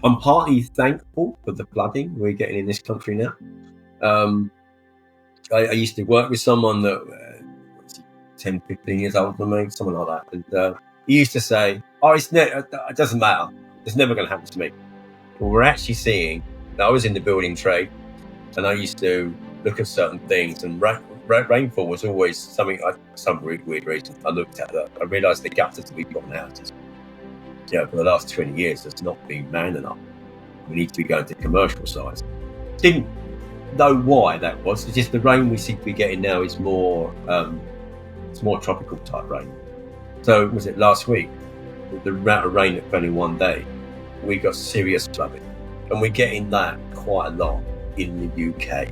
I'm partly thankful for the flooding we're getting in this country now. I used to work with someone that was 10, 15 years older than me, something like that. And he used to say, it doesn't matter. It's never going to happen to me. Well, we're actually seeing that. I was in the building trade and I used to look at certain things, and rainfall was always something, some weird reason I looked at that. I realised the gutters that we've got in houses, for the last 20 years, has not been man enough. We need to be going to commercial size. Didn't know why that was. It's just the rain we seem to be getting now is more, it's more tropical type rain. So was it last week? The amount of rain that fell in one day, we got serious flooding, and we're getting that quite a lot in the UK.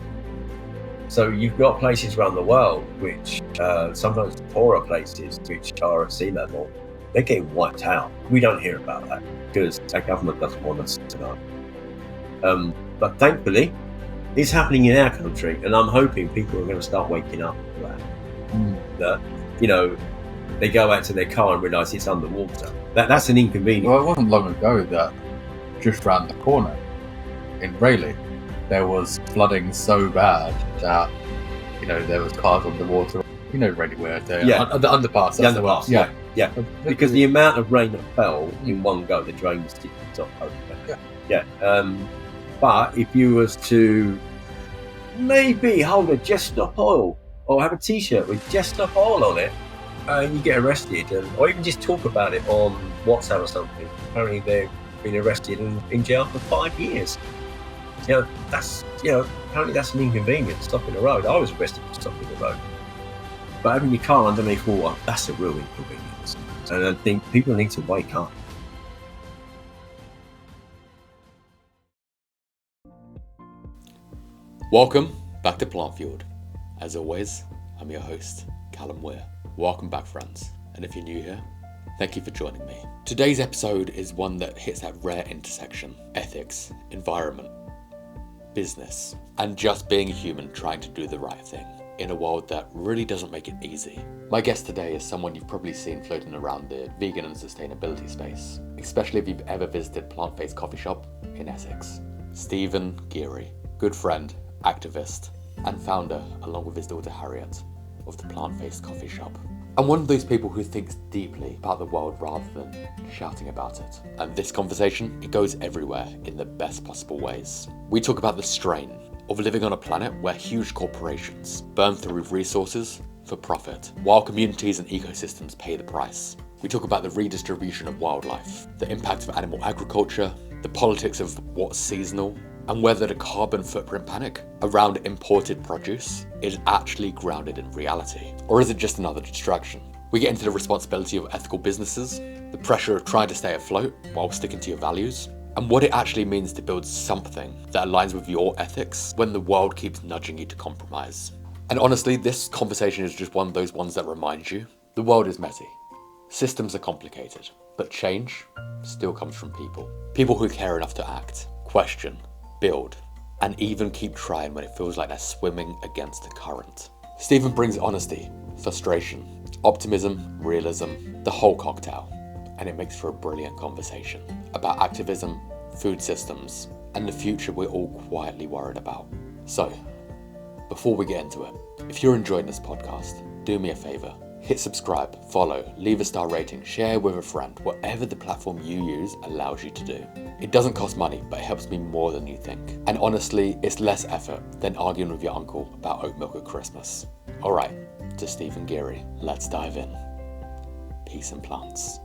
So you've got places around the world which sometimes poorer places which are at sea level, they're getting wiped out. We don't hear about that because our government doesn't want us to know. But thankfully, it's happening in our country, and I'm hoping people are going to start waking up to that. That, they go out to their car and realise it's underwater. That's an inconvenience. Well, it wasn't long ago that just round the corner in Rayleigh, there was flooding so bad that, there was cars underwater. Rayleigh Weir, the underpass. The underpass, yeah. Because the amount of rain that fell in one go, the drain was tipped top over. Yeah. But if you was to maybe hold a Just Stop Oil or have a T-shirt with Just Stop Oil on it, you get arrested, or even just talk about it on WhatsApp or something. Apparently they've been arrested and in jail for 5 years. Apparently that's an inconvenience, stopping the road. I was arrested for stopping the road. But having your car underneath water, that's a real inconvenience. And I think people need to wake up. Welcome back to Plantfaced. As always, I'm your host, Callum Weir. Welcome back, friends. And if you're new here, thank you for joining me. Today's episode is one that hits that rare intersection: ethics, environment, business, and just being a human trying to do the right thing in a world that really doesn't make it easy. My guest today is someone you've probably seen floating around the vegan and sustainability space, especially if you've ever visited Plantfaced Coffee Shop in Essex. Stephen Geary, good friend, activist, and founder, along with his daughter Harriet, of the Plantfaced Coffee Shop. I'm one of those people who thinks deeply about the world rather than shouting about it. And this conversation, it goes everywhere in the best possible ways. We talk about the strain of living on a planet where huge corporations burn through resources for profit, while communities and ecosystems pay the price. We talk about the redistribution of wildlife, the impact of animal agriculture, the politics of what's seasonal, and whether the carbon footprint panic around imported produce is actually grounded in reality, or is it just another distraction? We get into the responsibility of ethical businesses, the pressure of trying to stay afloat while sticking to your values, and what it actually means to build something that aligns with your ethics when the world keeps nudging you to compromise. And honestly, this conversation is just one of those ones that reminds you the world is messy, systems are complicated, but change still comes from people. People who care enough to act, question, build, and even keep trying when it feels like they're swimming against the current. Stephen brings honesty, frustration, optimism, realism, the whole cocktail, and it makes for a brilliant conversation about activism, food systems, and the future we're all quietly worried about. So, before we get into it, if you're enjoying this podcast, do me a favor. Hit subscribe, follow, leave a star rating, share with a friend, whatever the platform you use allows you to do. It doesn't cost money, but it helps me more than you think. And honestly, it's less effort than arguing with your uncle about oat milk at Christmas. Alright, to Stephen Geary, let's dive in. Peace and plants.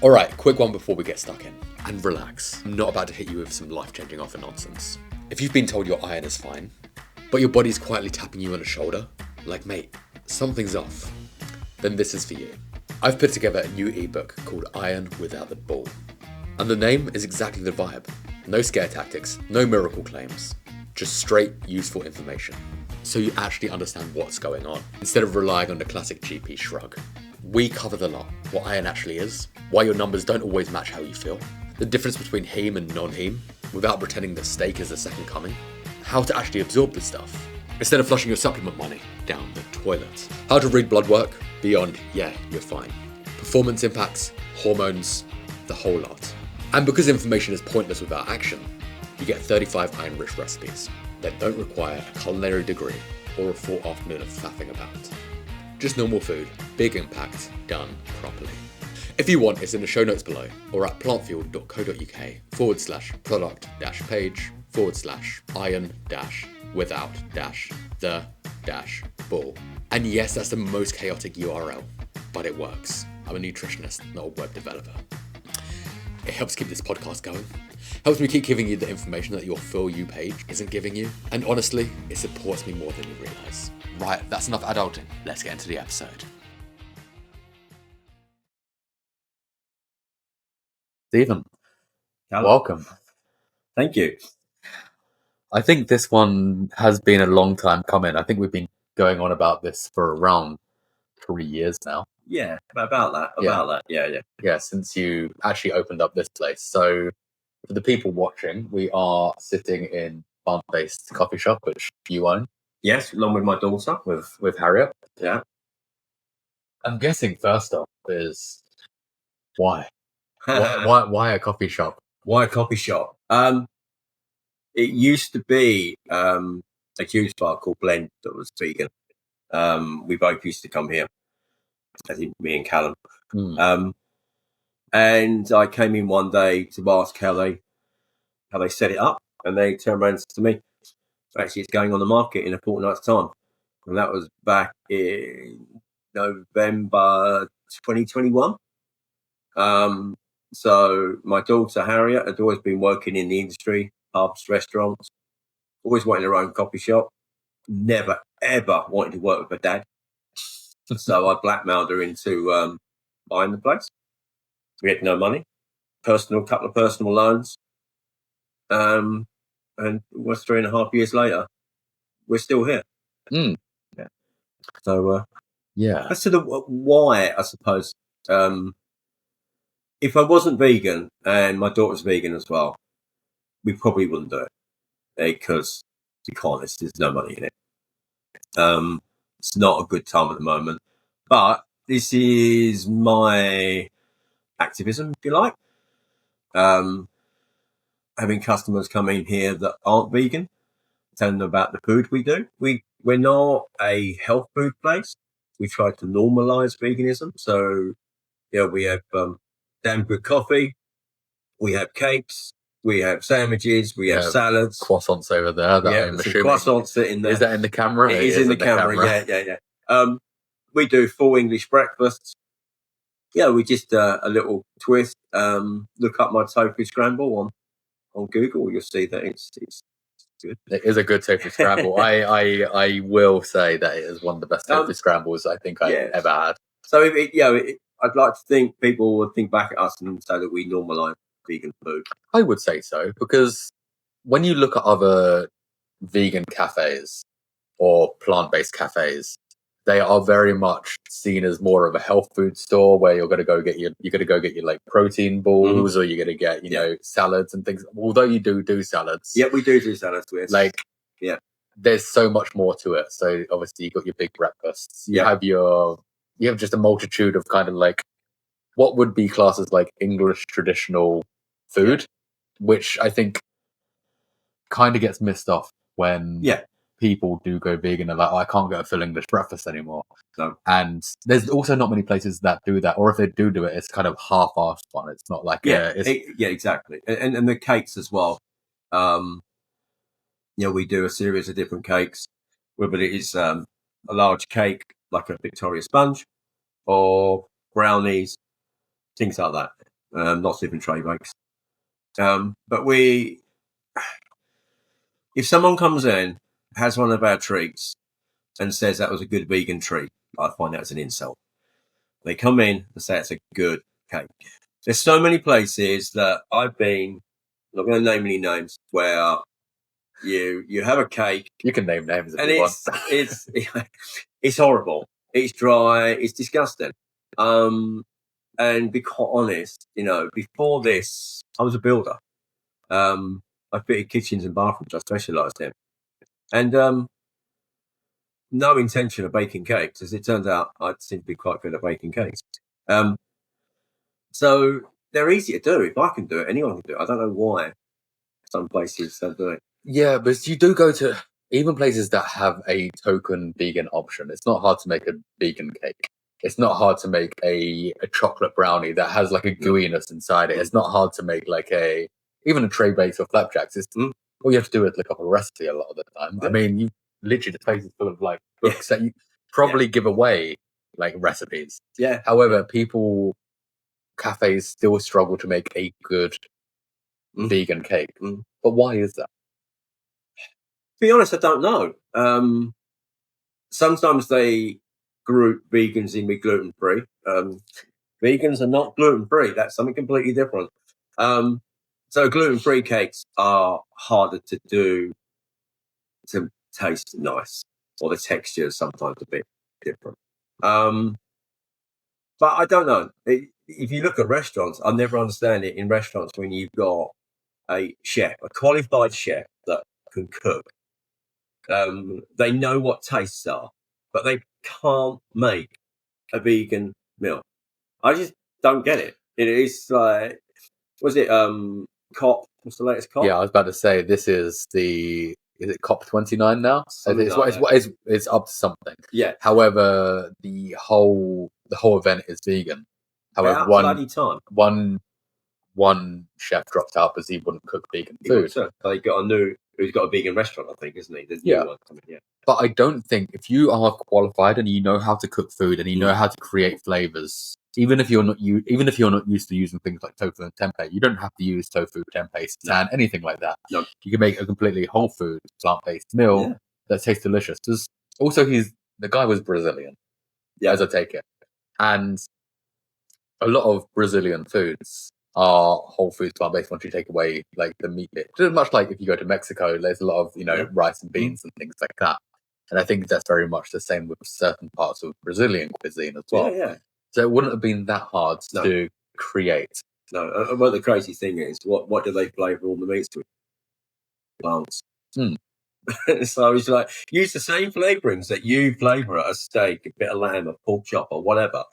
Alright, quick one before we get stuck in. And relax, I'm not about to hit you with some life-changing offer nonsense. If you've been told your iron is fine, but your body's quietly tapping you on the shoulder, like mate, something's off, then this is for you. I've put together a new ebook called Iron Without the Bull. And the name is exactly the vibe. No scare tactics, no miracle claims, just straight, useful information. So you actually understand what's going on, instead of relying on the classic GP shrug. We cover the lot, what iron actually is, why your numbers don't always match how you feel, the difference between heme and non-heme, without pretending the steak is the second coming, how to actually absorb this stuff, instead of flushing your supplement money down the toilet. How to read blood work beyond, yeah, you're fine. Performance impacts, hormones, the whole lot. And because information is pointless without action, you get 35 iron-rich recipes that don't require a culinary degree or a full afternoon of faffing about. Just normal food, big impact, done properly. If you want, it's in the show notes below or at plantfuel.co.uk/product-page/iron-without-the-ball. And yes, that's the most chaotic URL, but it works. I'm a nutritionist, not a web developer. It helps keep this podcast going. Helps me keep giving you the information that your For You page isn't giving you. And honestly, it supports me more than you realise. Right, that's enough adulting. Let's get into the episode. Stephen, Callum. welcome. Thank you. I think this one has been a long time coming. I think we've been going on about this for around 3 years now. Yeah, about that. Yeah. Yeah, since you actually opened up this place. So for the people watching, we are sitting in Plantfaced Coffee Shop, which you own. Yes, along with my daughter. With Harriet. Yeah. I'm guessing first off is why? Why a coffee shop? Why a coffee shop? It used to be a juice bar called Blend that was vegan. We both used to come here, as in me and Callum. And I came in one day to ask how they set it up, and they turned around and said to me, actually, it's going on the market in a fortnight's time. And that was back in November 2021. So my daughter, Harriet, had always been working in the industry, pubs, restaurants, always wanting her own coffee shop, never, ever wanted to work with her dad. So I blackmailed her into buying the place. We had no money, couple of personal loans. And almost 3.5 years later, we're still here. Yeah. So, yeah. as to the why, I suppose, if I wasn't vegan and my daughter's vegan as well, we probably wouldn't do it because, to be honest, there's no money in it. It's not a good time at the moment, but this is my activism, if you like. Having customers come in here that aren't vegan, telling them about the food we do. We're not a health food place. We try to normalise veganism. So, we have damn good coffee. We have cakes. We have sandwiches. We have salads. Croissants over there. Croissants sitting there. Is that in the camera? It is in the camera. Yeah. We do full English breakfasts. Yeah, we just a little twist. Look up my tofu scramble on Google. You'll see that it's good. It is a good tofu scramble. I will say that it is one of the best tofu scrambles I think I've ever had. So I'd like to think people would think back at us and say that we normalise vegan food. I would say so, because when you look at other vegan cafes or plant-based cafes, they are very much seen as more of a health food store where you're going to go get your like protein balls, or you're going to get salads and things. Although you do salads, we do salads. There's so much more to it. So obviously you've got your big breakfasts. You have just a multitude of kind of like what would be classed as like English traditional food, which I think kind of gets missed off when people do go vegan and like, I can't get a full English breakfast anymore. No. And there's also not many places that do that, or if they do it, it's kind of half-assed one. It's not like exactly. And the cakes as well. We do a series of different cakes, whether it is a large cake like a Victoria sponge, or brownies, things like that. Lots of different tray bakes. But if someone comes in, has one of our treats, and says that was a good vegan treat, I find that as an insult. They come in and say it's a good cake. There's so many places that I've been, I'm not going to name any names, where you have a cake. You can name names if and you want. It's horrible. It's dry. It's disgusting. And be quite honest, before this, I was a builder. I fitted kitchens and bathrooms. I specialised in. And no intention of baking cakes. As it turns out, I seem to be quite good at baking cakes. So they're easy to do. If I can do it, anyone can do it. I don't know why some places don't do it. Yeah, but you do go to even places that have a token vegan option. It's not hard to make a vegan cake. It's not hard to make a chocolate brownie that has like a gooiness inside it. It's not hard to make like even a tray bakes or flapjacks. It's all you have to do is look up a recipe a lot of the time. Yeah. I mean, you literally the place is full of like books that you probably give away like recipes. Yeah. However, cafes still struggle to make a good vegan cake. But why is that? To be honest, I don't know. Sometimes they group vegans in with gluten free. Vegans are not gluten free. That's something completely different. So gluten free cakes are harder to do to taste nice, or the texture is sometimes a bit different. But I don't know. If you look at restaurants, I never understand it in restaurants when you've got a chef, a qualified chef that can cook. They know what tastes are, but they can't make a vegan meal. I just don't get it. It is like, was it COP? What's the latest COP? Yeah, I was about to say this is it COP 29 now? It's up to something. Yeah. However, the whole event is vegan. However, one chef dropped out because he wouldn't cook vegan food. So they got who's got a vegan restaurant, I think, isn't he? The new one coming, yeah. But I don't think if you are qualified and you know how to cook food and you know how to create flavors, even if you're not used to using things like tofu and tempeh, you don't have to use tofu, tempeh, seitan, anything like that. No. You can make a completely whole food, plant-based meal that tastes delicious. Also, the guy was Brazilian, as I take it, and a lot of Brazilian foods are whole foods plant-based once you take away like the meat bit. Just much like if you go to Mexico, there's a lot of rice and beans and things like that. And I think that's very much the same with certain parts of Brazilian cuisine as well. Yeah. So it wouldn't have been that hard to create. No, well, the crazy thing is, what do they flavour all the meats with? Plants. So it's like, use the same flavourings that you flavour a steak, a bit of lamb, a pork chop, or whatever,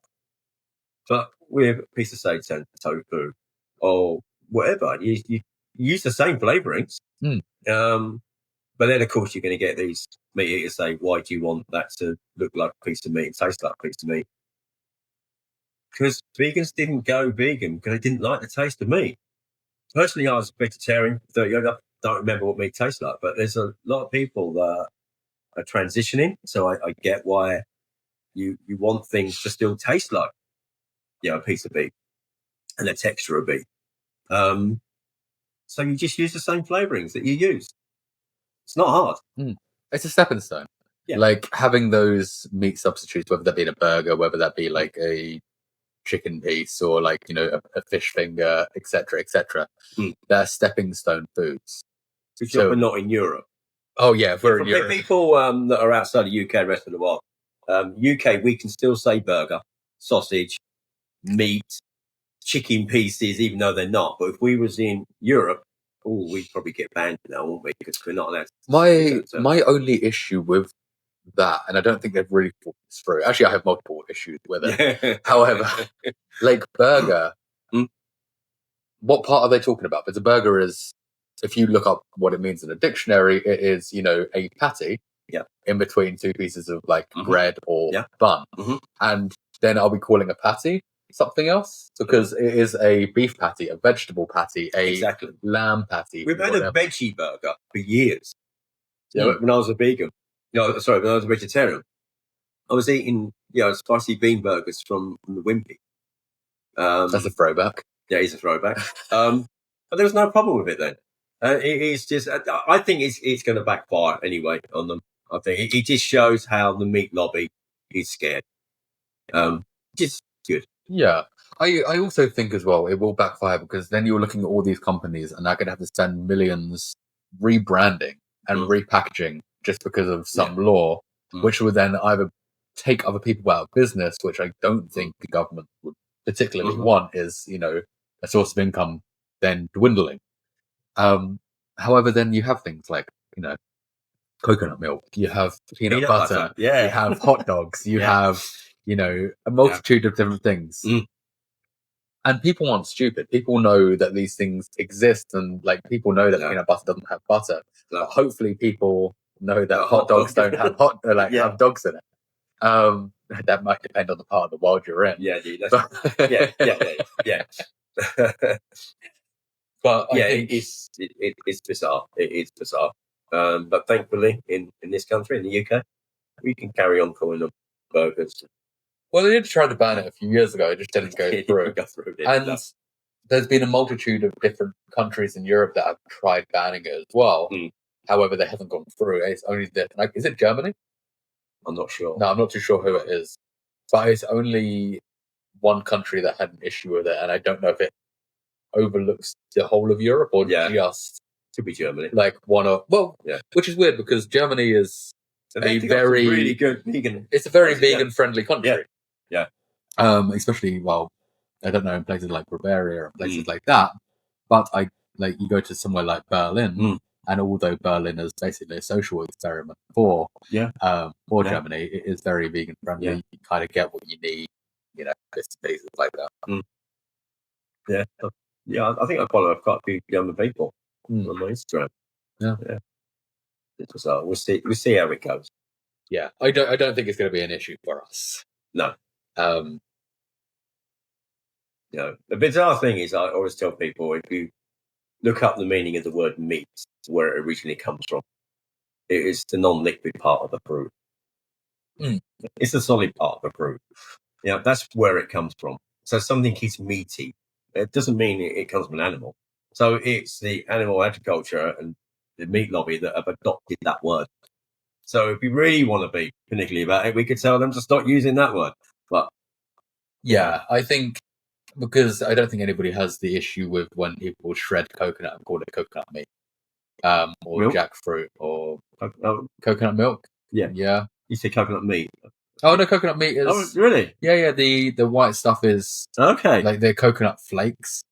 but with a piece of seitan, tofu, or whatever. You use the same flavourings. But then, of course, you're going to get these meat eaters say, why do you want that to look like a piece of meat and taste like a piece of meat? Because vegans didn't go vegan because they didn't like the taste of meat. Personally, I was a vegetarian for 30 years. I don't remember what meat tastes like, but there's a lot of people that are transitioning. So I get why you want things to still taste like a piece of beef and the texture of beef. So you just use the same flavourings that you use. It's not hard. It's a stepping stone. Yeah. Like having those meat substitutes, whether that be a burger, whether that be like a chicken piece or like, a fish finger, etc., etc. They're stepping stone foods. Because we're not in Europe. Oh, yeah, if we're in Europe. People that are outside the UK, rest of the world, UK, we can still say burger, sausage, meat, chicken pieces, even though they're not. But if we was in Europe, we'd probably get banned now, wouldn't we? Because we're not allowed to. My only issue with that, and I don't think they've really thought this through. Actually, I have multiple issues with it. However, like burger, what part are they talking about? Because a burger is, if you look up what it means in a dictionary, it is, a patty in between two pieces of like bread or bun. And then are we calling a patty something else? Because it is a beef patty, a vegetable patty, a lamb patty. We've had a veggie burger for years. When I was a vegan, when I was a vegetarian, I was eating, spicy bean burgers from the Wimpy. That's a throwback. Yeah, it's a throwback. But there was no problem with it then. It is just, I think it's going to backfire anyway on them. I think it just shows how the meat lobby is scared. Just good. Yeah. I also think as well, it will backfire because then you're looking at all these companies and they're going to have to spend millions rebranding and repackaging just because of some law, which would then either take other people out of business, which I don't think the government would particularly want, is, a source of income then dwindling. However, then you have things like, coconut milk, you have peanut butter, yeah, you have hot dogs, you Yeah. have, a multitude of different things. Mm. And people aren't stupid. People know that these things exist, and like people know that Yeah. peanut butter doesn't have butter. No. But hopefully people know that No, hot dogs don't have Yeah. have dogs in it. That might depend on the part of the world you're in. Yeah, dude, yeah. But Yeah, I think it's bizarre. It is bizarre. But thankfully, in this country, in the UK, we can carry on calling them burgers. well, they did try to ban it a few years ago. It just didn't go through. And there's been a multitude of different countries in Europe that have tried banning it as well. Mm. However, they haven't gone through. It's only is it Germany? I'm not sure. No, I'm not too sure who it is. But it's only one country that had an issue with it, and I don't know if it overlooks the whole of Europe or just could be Germany. Like one of which is weird because Germany is a very really good vegan. It's a very vegan friendly country. Yeah. Especially I don't know, in places like Bavaria and places like that. But you go to somewhere like Berlin, and although Berlin is basically a social experiment for Germany, it is very vegan friendly. Yeah. You kind of get what you need, bits and pieces like that. Yeah. Yeah, I think I follow quite a few younger people on my Instagram. Yeah. We'll see how it goes. Yeah, I don't think it's going to be an issue for us. No. The bizarre thing is, I always tell people, if you look up the meaning of the word meat, where it originally comes from, it is the non-liquid part of the fruit. It's the solid part of the fruit. That's where it comes from. So something is meaty. It doesn't mean it comes from an animal. So it's the animal agriculture and the meat lobby that have adopted that word. So if we really want to be particularly about it, we could tell them to stop using that word. But I think because I don't think anybody has the issue with when people shred coconut and call it coconut meat, or milk? Jackfruit or coconut milk. Yeah. You say coconut meat. Oh no, coconut meat is. Oh really? Yeah. The white stuff is okay. Like the coconut flakes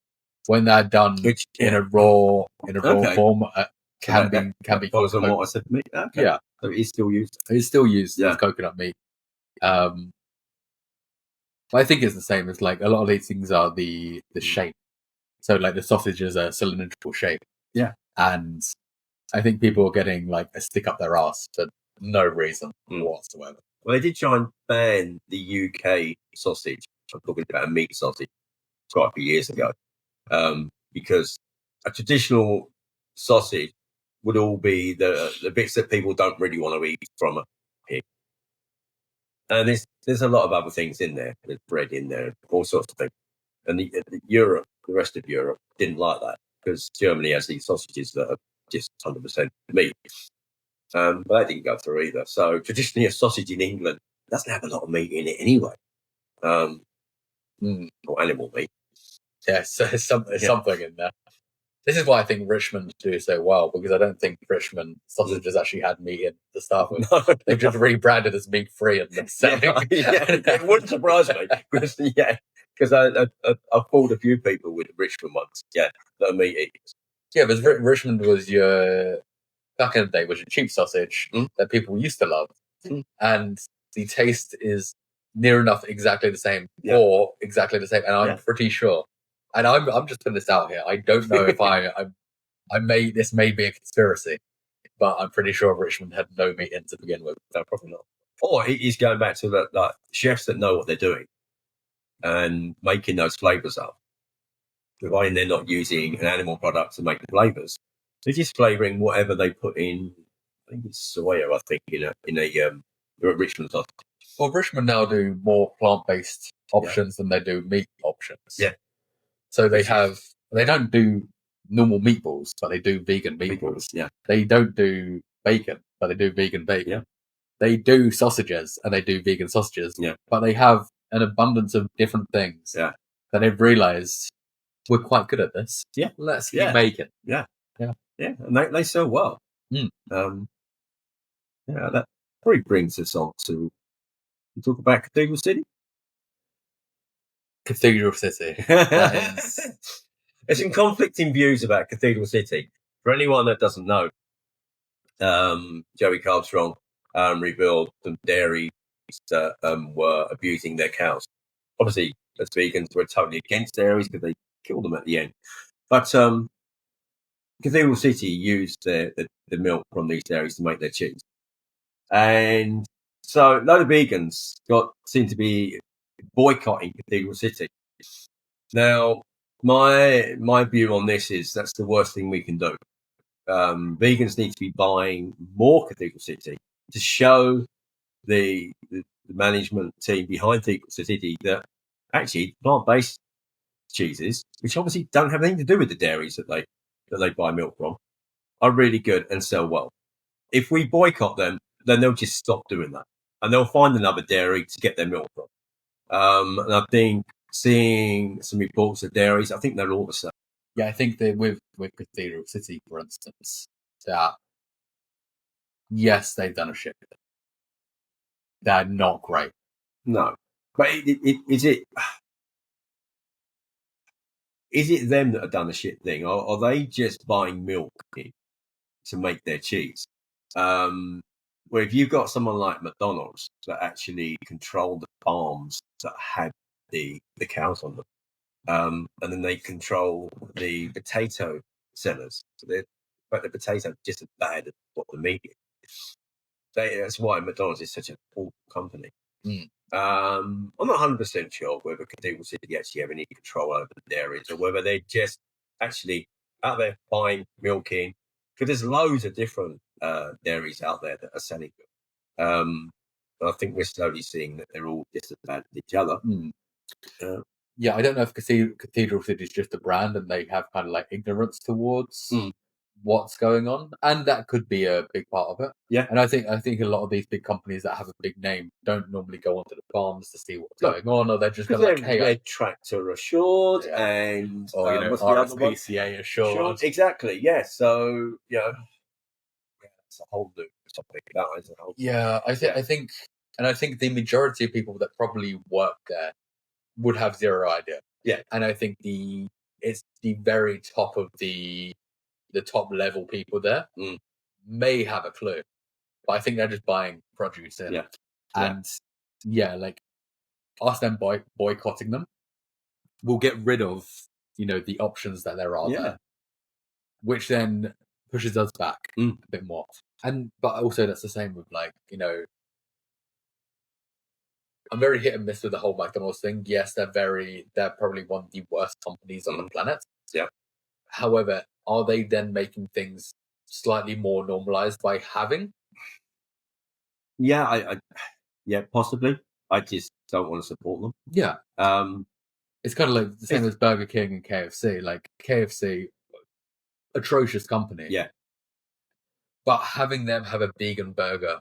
when they're done in a raw form can be. Follows on what I said. Meat. Okay. Yeah. So it's still used. It's still used as coconut meat. I think it's the same as like a lot of these things are the shape. So like the sausages are cylindrical shape. Yeah. And I think people are getting like a stick up their ass for no reason whatsoever. Well, they did try and ban the UK sausage. I'm talking about a meat sausage quite a few years ago, because a traditional sausage would all be the bits that people don't really want to eat from a pig. And there's a lot of other things in there. There's bread in there, all sorts of things. And the rest of Europe didn't like that because Germany has these sausages that are just 100% meat. But that didn't go through either. So traditionally, a sausage in England doesn't have a lot of meat in it anyway, or animal meat. Yeah, so there's something in there. This is why I think Richmond do so well, because I don't think Richmond sausages actually had meat in to start with. No, they've just rebranded as meat free and it wouldn't surprise me because I've called a few people with Richmond ones, that are meat eaters. Yeah, because Richmond was back in the day was a cheap sausage that people used to love, and the taste is near enough exactly the same or exactly the same, and I'm pretty sure. And I'm just putting this out here. I don't know if this may be a conspiracy, but I'm pretty sure Richmond had no meat in to begin with. No, probably not. Or he's going back to the chefs that know what they're doing and making those flavours up, providing they're not using an animal product to make the flavours. They're just flavouring whatever they put in. I think it's soya. I think in a Richmond sausage. Well, Richmond now do more plant-based options than they do meat options. Yeah. So they don't do normal meatballs, but they do vegan meatballs. Yeah. They don't do bacon, but they do vegan bacon. Yeah. They do sausages, and they do vegan sausages. Yeah. But they have an abundance of different things. Yeah. That they've realised we're quite good at this. Yeah. Let's keep making. Yeah. Yeah. Yeah. And they sell well. That probably brings us on to talk about Cathedral City. Cathedral City. There's some conflicting views about Cathedral City. For anyone that doesn't know, Joey Carbstrong revealed some dairies that were abusing their cows. Obviously, as vegans, we're totally against dairies because they kill them at the end. But Cathedral City used the milk from these dairies to make their cheese. And so a lot of vegans seem to be boycotting Cathedral City. Now, my view on this is that's the worst thing we can do. Vegans need to be buying more Cathedral City to show the management team behind Cathedral City that actually plant-based cheeses, which obviously don't have anything to do with the dairies that they buy milk from, are really good and sell well. If we boycott them, then they'll just stop doing that, and they'll find another dairy to get their milk from. And I think seeing some reports of dairies, I think they're all the same. Yeah, I think that with Cathedral City, for instance, that yes, they've done a shit. They're not great. No, but is it them that have done the shit thing, or are they just buying milk to make their cheese? Where if you've got someone like McDonald's that actually control the farms that had the cows on them, and then they control the potato sellers, but the potato just as bad as what the meat is. That's why McDonald's is such a poor company. I'm not 100% sure whether Cathedral City actually have any control over the dairies or whether they're just actually out there buying milk in, because there's loads of different dairies out there that are selling milk. I think we're slowly seeing that they're all just as bad as each other. Yeah, I don't know if Cathedral City is just a brand and they have kind of like ignorance towards what's going on, and that could be a big part of it. Yeah, and I think a lot of these big companies that have a big name don't normally go onto the farms to see what's going on, or they're just kind of like, "Hey, they're tractor assured and RSPCA assured." Exactly. Yeah. So it's a whole new topic. That is a whole. Yeah, I think the majority of people that probably work there would have zero idea. Yeah, and I think it's the very top of the top level people there may have a clue, but I think they're just buying produce in. And like us then boycotting them will get rid of the options that there are there, which then pushes us back a bit more. But also that's the same with I'm very hit and miss with the whole McDonald's thing. Yes, they're probably one of the worst companies on the planet. Yeah. However, are they then making things slightly more normalized by having? Yeah, yeah, possibly. I just don't want to support them. Yeah. It's kind of like the same as Burger King and KFC. Like KFC, atrocious company. Yeah. But having them have a vegan burger,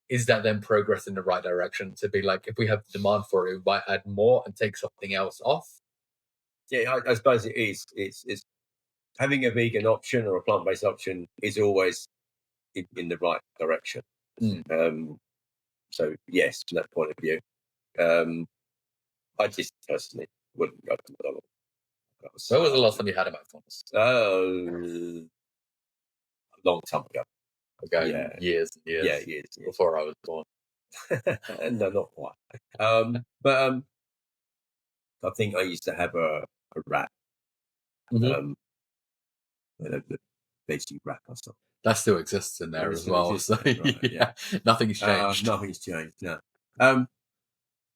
is that then progress in the right direction? To be like, if we have demand for it, we might add more and take something else off. Yeah, I suppose it is. It's having a vegan option or a plant-based option is always in the right direction. So yes, from that point of view, I just personally wouldn't go to McDonald's. When was the last time you had a McDonald's? A long time ago. Years and years. Yeah, years. Before I was born. No, not quite. But I think I used to have a wrap. A veggie wrap or something. That still exists in there as well. So nothing's changed. Nothing's changed. No.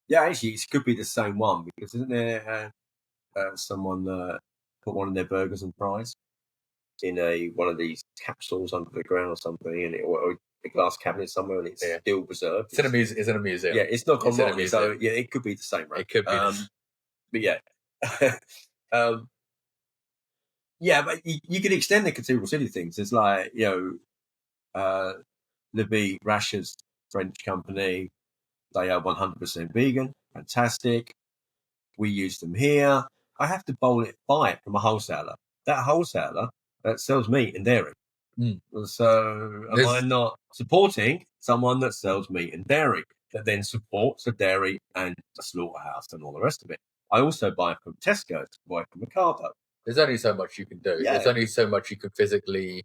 Yeah, actually, it could be the same one, because isn't there someone put one of their burgers and fries in one of these capsules under the ground or something, and or a glass cabinet somewhere, and it's still preserved. It's in a museum. Yeah, it's not gone wrong. So yeah, it could be the same, right? It could be. But yeah. Yeah, but you could extend the Cathedral City things. It's like, Libby Rasher's French company, they are 100% vegan. Fantastic. We use them here. I have to buy it from a wholesaler. That wholesaler that sells meat and dairy. So am I not supporting someone that sells meat and dairy, that then supports the dairy and the slaughterhouse and all the rest of it? I also buy from Tesco, buy from Ocado. There's only so much you can do. There's only so much you can physically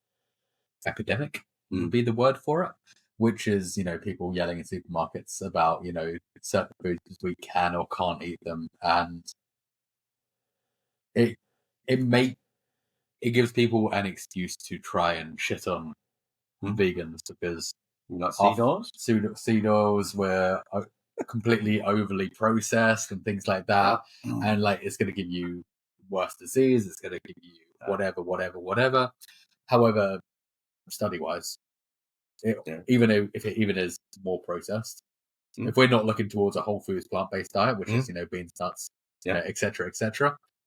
epidemic would be the word for it, which is, people yelling in supermarkets about, certain foods we can or can't eat them. And it gives people an excuse to try and shit on vegans because seed oils were completely overly processed and things like that, and it's going to give you worse disease. It's going to give you whatever. However, study-wise, even if it even is more processed, if we're not looking towards a whole foods plant-based diet, which is beans, nuts, etc.,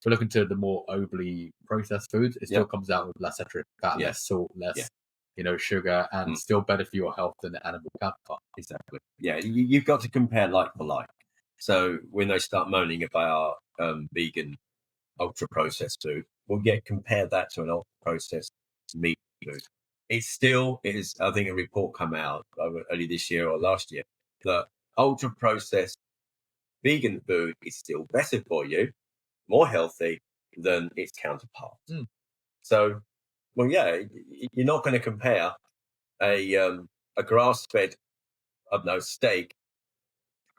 we're looking to the more overly processed foods. It still comes out with less saturated fat, less salt, less sugar, and still better for your health than the animal counterpart. Exactly. Yeah, you've got to compare like for like. So when they start moaning about vegan ultra processed food, compare that to an ultra processed meat food. It still is. I think a report came out early this year or last year that ultra processed vegan food is still better for you, more healthy than its counterpart. So, you're not going to compare a grass-fed, steak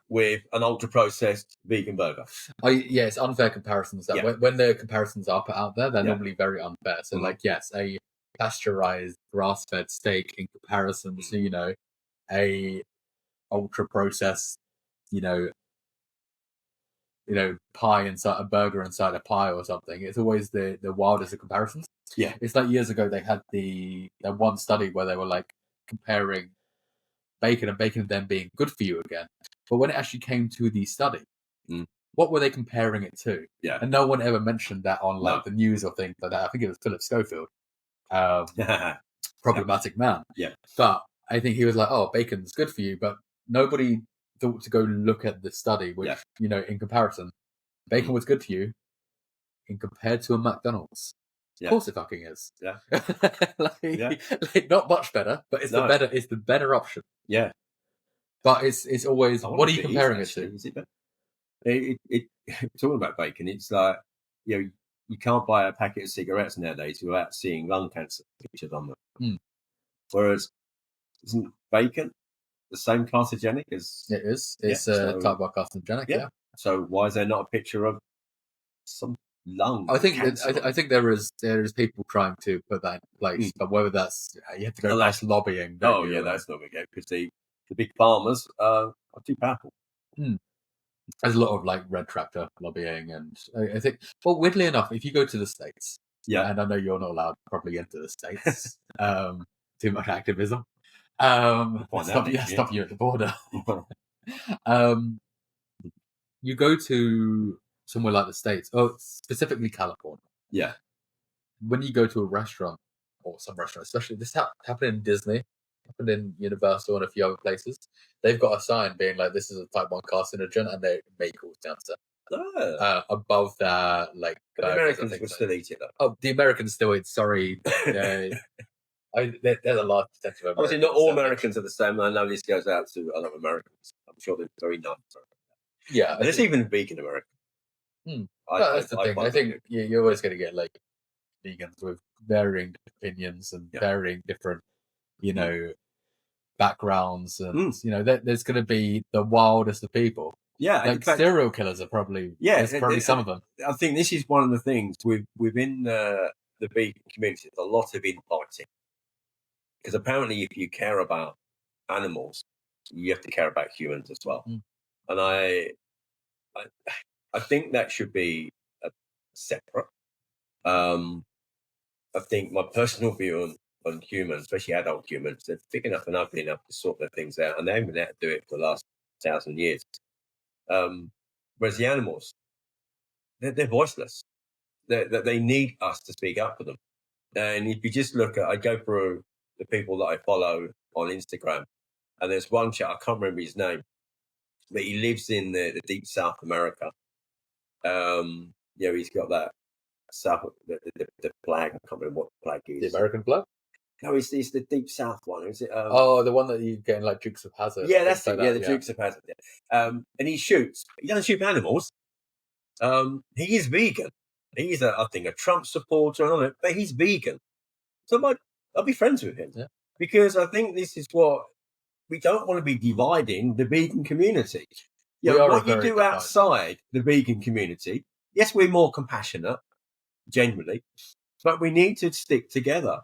with an ultra-processed vegan burger. It's unfair comparisons. When the comparisons are put out there, they're normally very unfair. So, a pasteurized grass-fed steak in comparison to, a ultra-processed, pie inside a burger inside a pie or something. It's always the wildest of comparisons. Yeah, it's like years ago they had that one study where they were comparing bacon and then being good for you again. But when it actually came to the study, what were they comparing it to? Yeah, and no one ever mentioned that on the news or things like that. I think it was Philip Schofield, problematic man. Yeah, but I think he was like, "Oh, bacon's good for you," but nobody thought to go look at the study, which in comparison, bacon was good for you, in compared to a McDonald's. Of course, it fucking is. Yeah, not much better, but it's the better option. Yeah, but it's always what are you comparing it to? Is it better? Talking about bacon, it's like you can't buy a packet of cigarettes nowadays without seeing lung cancer pictured on them. Whereas, isn't bacon the same carcinogenic as it is? It's type 1 carcinogenic. Yeah. So why is there not a picture of some lung? I think cancer? I think there is people trying to put that in place, but whether that's you have to go past lobbying. That's not going to go because the big farmers are too powerful. There's a lot of red tractor lobbying, and I think. Well, weirdly enough, if you go to the States, and I know you're not allowed probably into the States, too much activism. Stop you at the border. You go to somewhere like the States, specifically California. Yeah. When you go to a restaurant, or some restaurant, especially this happened in Disney, happened in Universal and a few other places, they've got a sign being like, "This is a type 1 carcinogen," and they may cause cancer. Above that, the Americans will still eat it though. Oh, the Americans still eat. Sorry. There's a large percentage of Americans. Obviously, not all Americans are the same. I know this goes out to a lot of Americans. I'm sure they're very nice. Yeah, and there's even vegan Americans. That's the thing. I think you're always going to get vegans with varying opinions and varying different, backgrounds, and there's going to be the wildest of people. Yeah, serial killers are probably there's probably some of them. I think this is one of the things within the vegan community. There's a lot of infighting because apparently, if you care about animals, you have to care about humans as well. And I think that should be separate. I think my personal view on humans, especially adult humans, they're big enough and open enough to sort their things out, and they haven't been able to do it for the last 1,000 years. Whereas the animals, they're voiceless. They need us to speak up for them. And if you just look I go through the people that I follow on Instagram, and there's one chap, I can't remember his name, but he lives in the deep South America. He's got that the flag. I can't remember what the flag is. The American flag? No, it's the deep South one. Is it? The one that you get in Dukes of Hazzard. Yeah, that's it. The Dukes of Hazzard. Yeah. And he shoots. He doesn't shoot animals. He is vegan. He's I think a Trump supporter and all that, but he's vegan. So I'll be friends with him. Yeah. Because I think this is what we don't want to be dividing the vegan community. What you do outside the vegan community, yes, we're more compassionate, generally, but we need to stick together.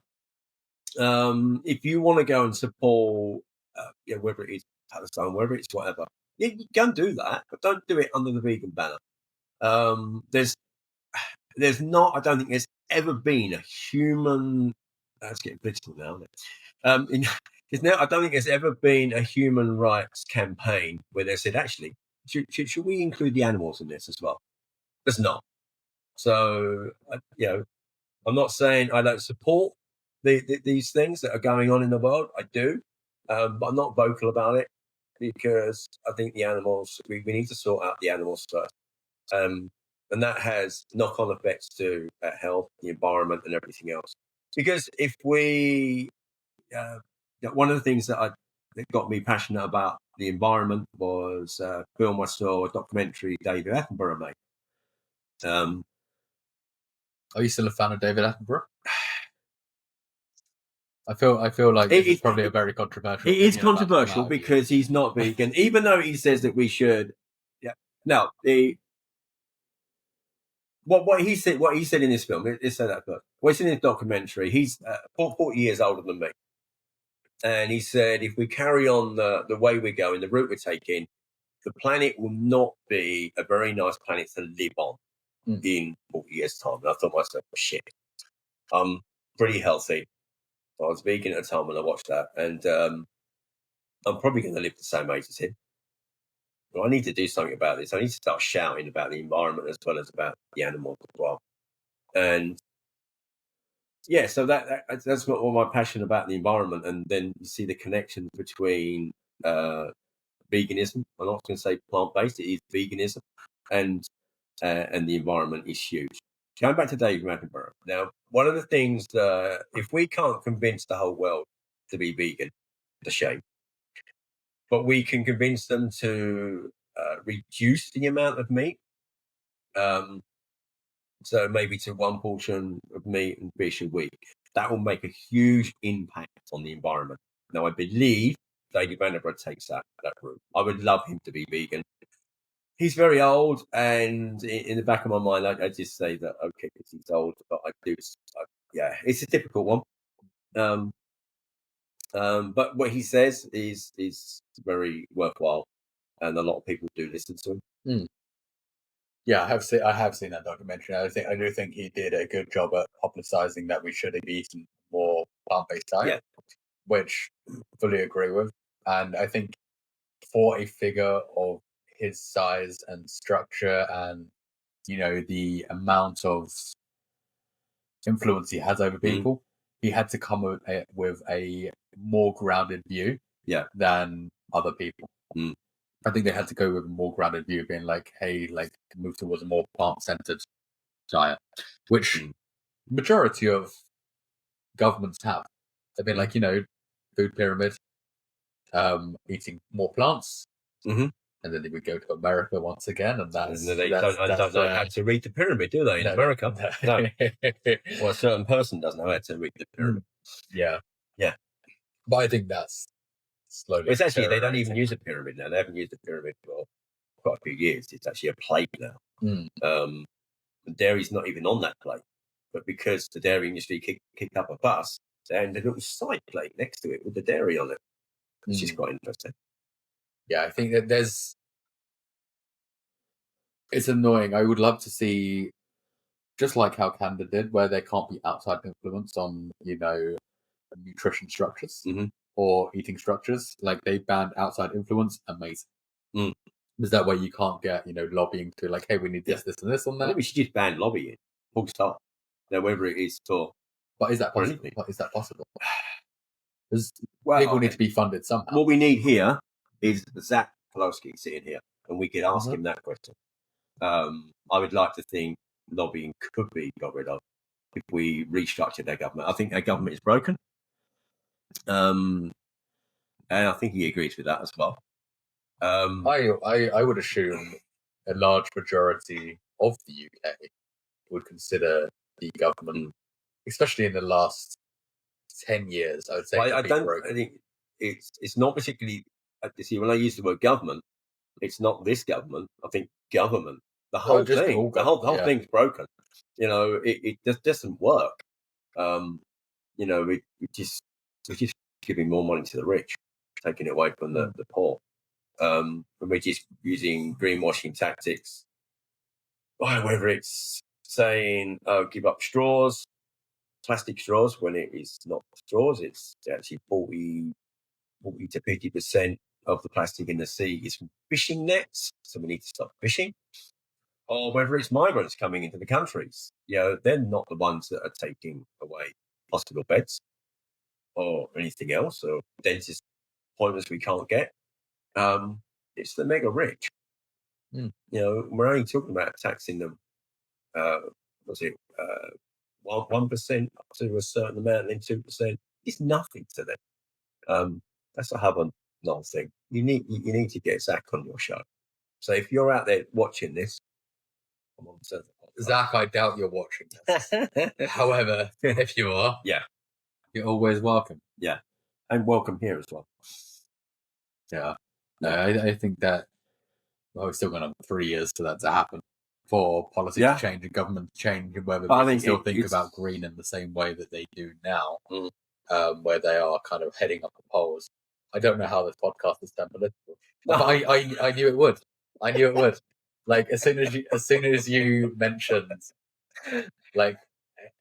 If you want to go and support, whether it is Palestine, whether it's whatever, you can do that, but don't do it under the vegan banner. There's not, I don't think there's ever been a human, that's getting political now, isn't it? I don't think there's ever been a human rights campaign where they said, actually, should we include the animals in this as well? There's not. So, I'm not saying I don't support these things that are going on in the world. I do, but I'm not vocal about it because I think the animals, we need to sort out the animals first. And that has knock-on effects to health, the environment, and everything else. Because if we, one of the things that got me passionate about the environment was a film I saw, a documentary David Attenborough made. Are you still a fan of David Attenborough? I feel like it's probably a very controversial. It is controversial because he's not vegan, even though he says that we should. Yeah. No. What he said in this film. Let's say that first. What he said in his documentary. He's 40 years older than me, and he said if we carry on the way we're going, the route we're taking, the planet will not be a very nice planet to live on in 40 years' time. And I thought to myself, shit, I'm pretty healthy. I was vegan at the time when I watched that, and I'm probably going to live the same age as him. Well, I need to do something about this. I need to start shouting about the environment as well as about the animals as well. And yeah, so that's what all my passion about the environment. And then you see the connections between veganism. I'm not going to say plant-based; it is veganism, and the environment is huge. Going back to David Attenborough. Now, one of the things if we can't convince the whole world to be vegan, it's a shame. But we can convince them to reduce the amount of meat. So maybe to one portion of meat and fish a week. That will make a huge impact on the environment. Now, I believe David Attenborough takes that route. I would love him to be vegan. He's very old, and in the back of my mind, I just say that, okay, because he's old, but I do. It's a difficult one. But what he says is very worthwhile, and a lot of people do listen to him. Yeah, I have seen that documentary. I do think he did a good job at publicising that we should have eaten more plant-based diet, which I fully agree with. And I think for a figure of his size and structure, and the amount of influence he has over people, he had to come with a more grounded view than other people. I think they had to go with a more grounded view, being like, hey, like move towards a more plant-centered diet, which majority of governments have. They've been like, food pyramid, eating more plants, and then we go to America once again, and they don't know how to read the pyramid, do they? In America, no. Well, a certain person doesn't know how to read the pyramid. Yeah. But I think that's slowly. It's actually they don't even use a pyramid now. They haven't used a pyramid for quite a few years. It's actually a plate now. Dairy's not even on that plate, but because the dairy industry kicked up a fuss, and a little side plate next to it with the dairy on it, which is quite interesting. Yeah, I think that it's annoying. I would love to see, just like how Canada did, where there can't be outside influence on, nutrition structures or eating structures. Like they banned outside influence. Amazing. Is that way you can't get, lobbying to like, hey, we need this, this, and this on that? I think we should just ban lobbying. Full stop. Now, whether it is for. But is that possible? Because people need to be funded somehow. What we need here is Zach Pelosi sitting here, and we could ask him that question. I would like to think lobbying could be got rid of if we restructure their government. I think their government is broken. And I think he agrees with that as well. I would assume a large majority of the UK would consider the government, especially in the last 10 years, I would say. I think it's not particularly. You see, when I use the word government, it's not this government. I think government, the whole thing, the whole thing's broken. It just doesn't work. We're just giving more money to the rich, taking it away from the poor. And we're just using greenwashing tactics. Whether it's saying, give up straws, plastic straws, when it is not straws, it's actually 40 to 50% of the plastic in the sea is from fishing nets, so we need to stop fishing. Or whether it's migrants coming into the countries, they're not the ones that are taking away hospital beds or anything else, or dentist appointments we can't get. It's the mega rich. We're only talking about taxing them. Was it 1% up to a certain amount, and then 2%? It's nothing to them. That's a have another thing. You need to get Zach on your show. So if you're out there watching this, come on, Zach, I doubt you're watching this. However, if you are, you're always welcome. Yeah, and welcome here as well. Yeah, no, I think that we're still going to have 3 years for that to happen, for policy to change and government to change, and whether we still think about green in the same way that they do now, where they are kind of heading up the polls. I don't know how this podcast is done political. But I knew it would. I knew it would. Like as soon as you mentioned like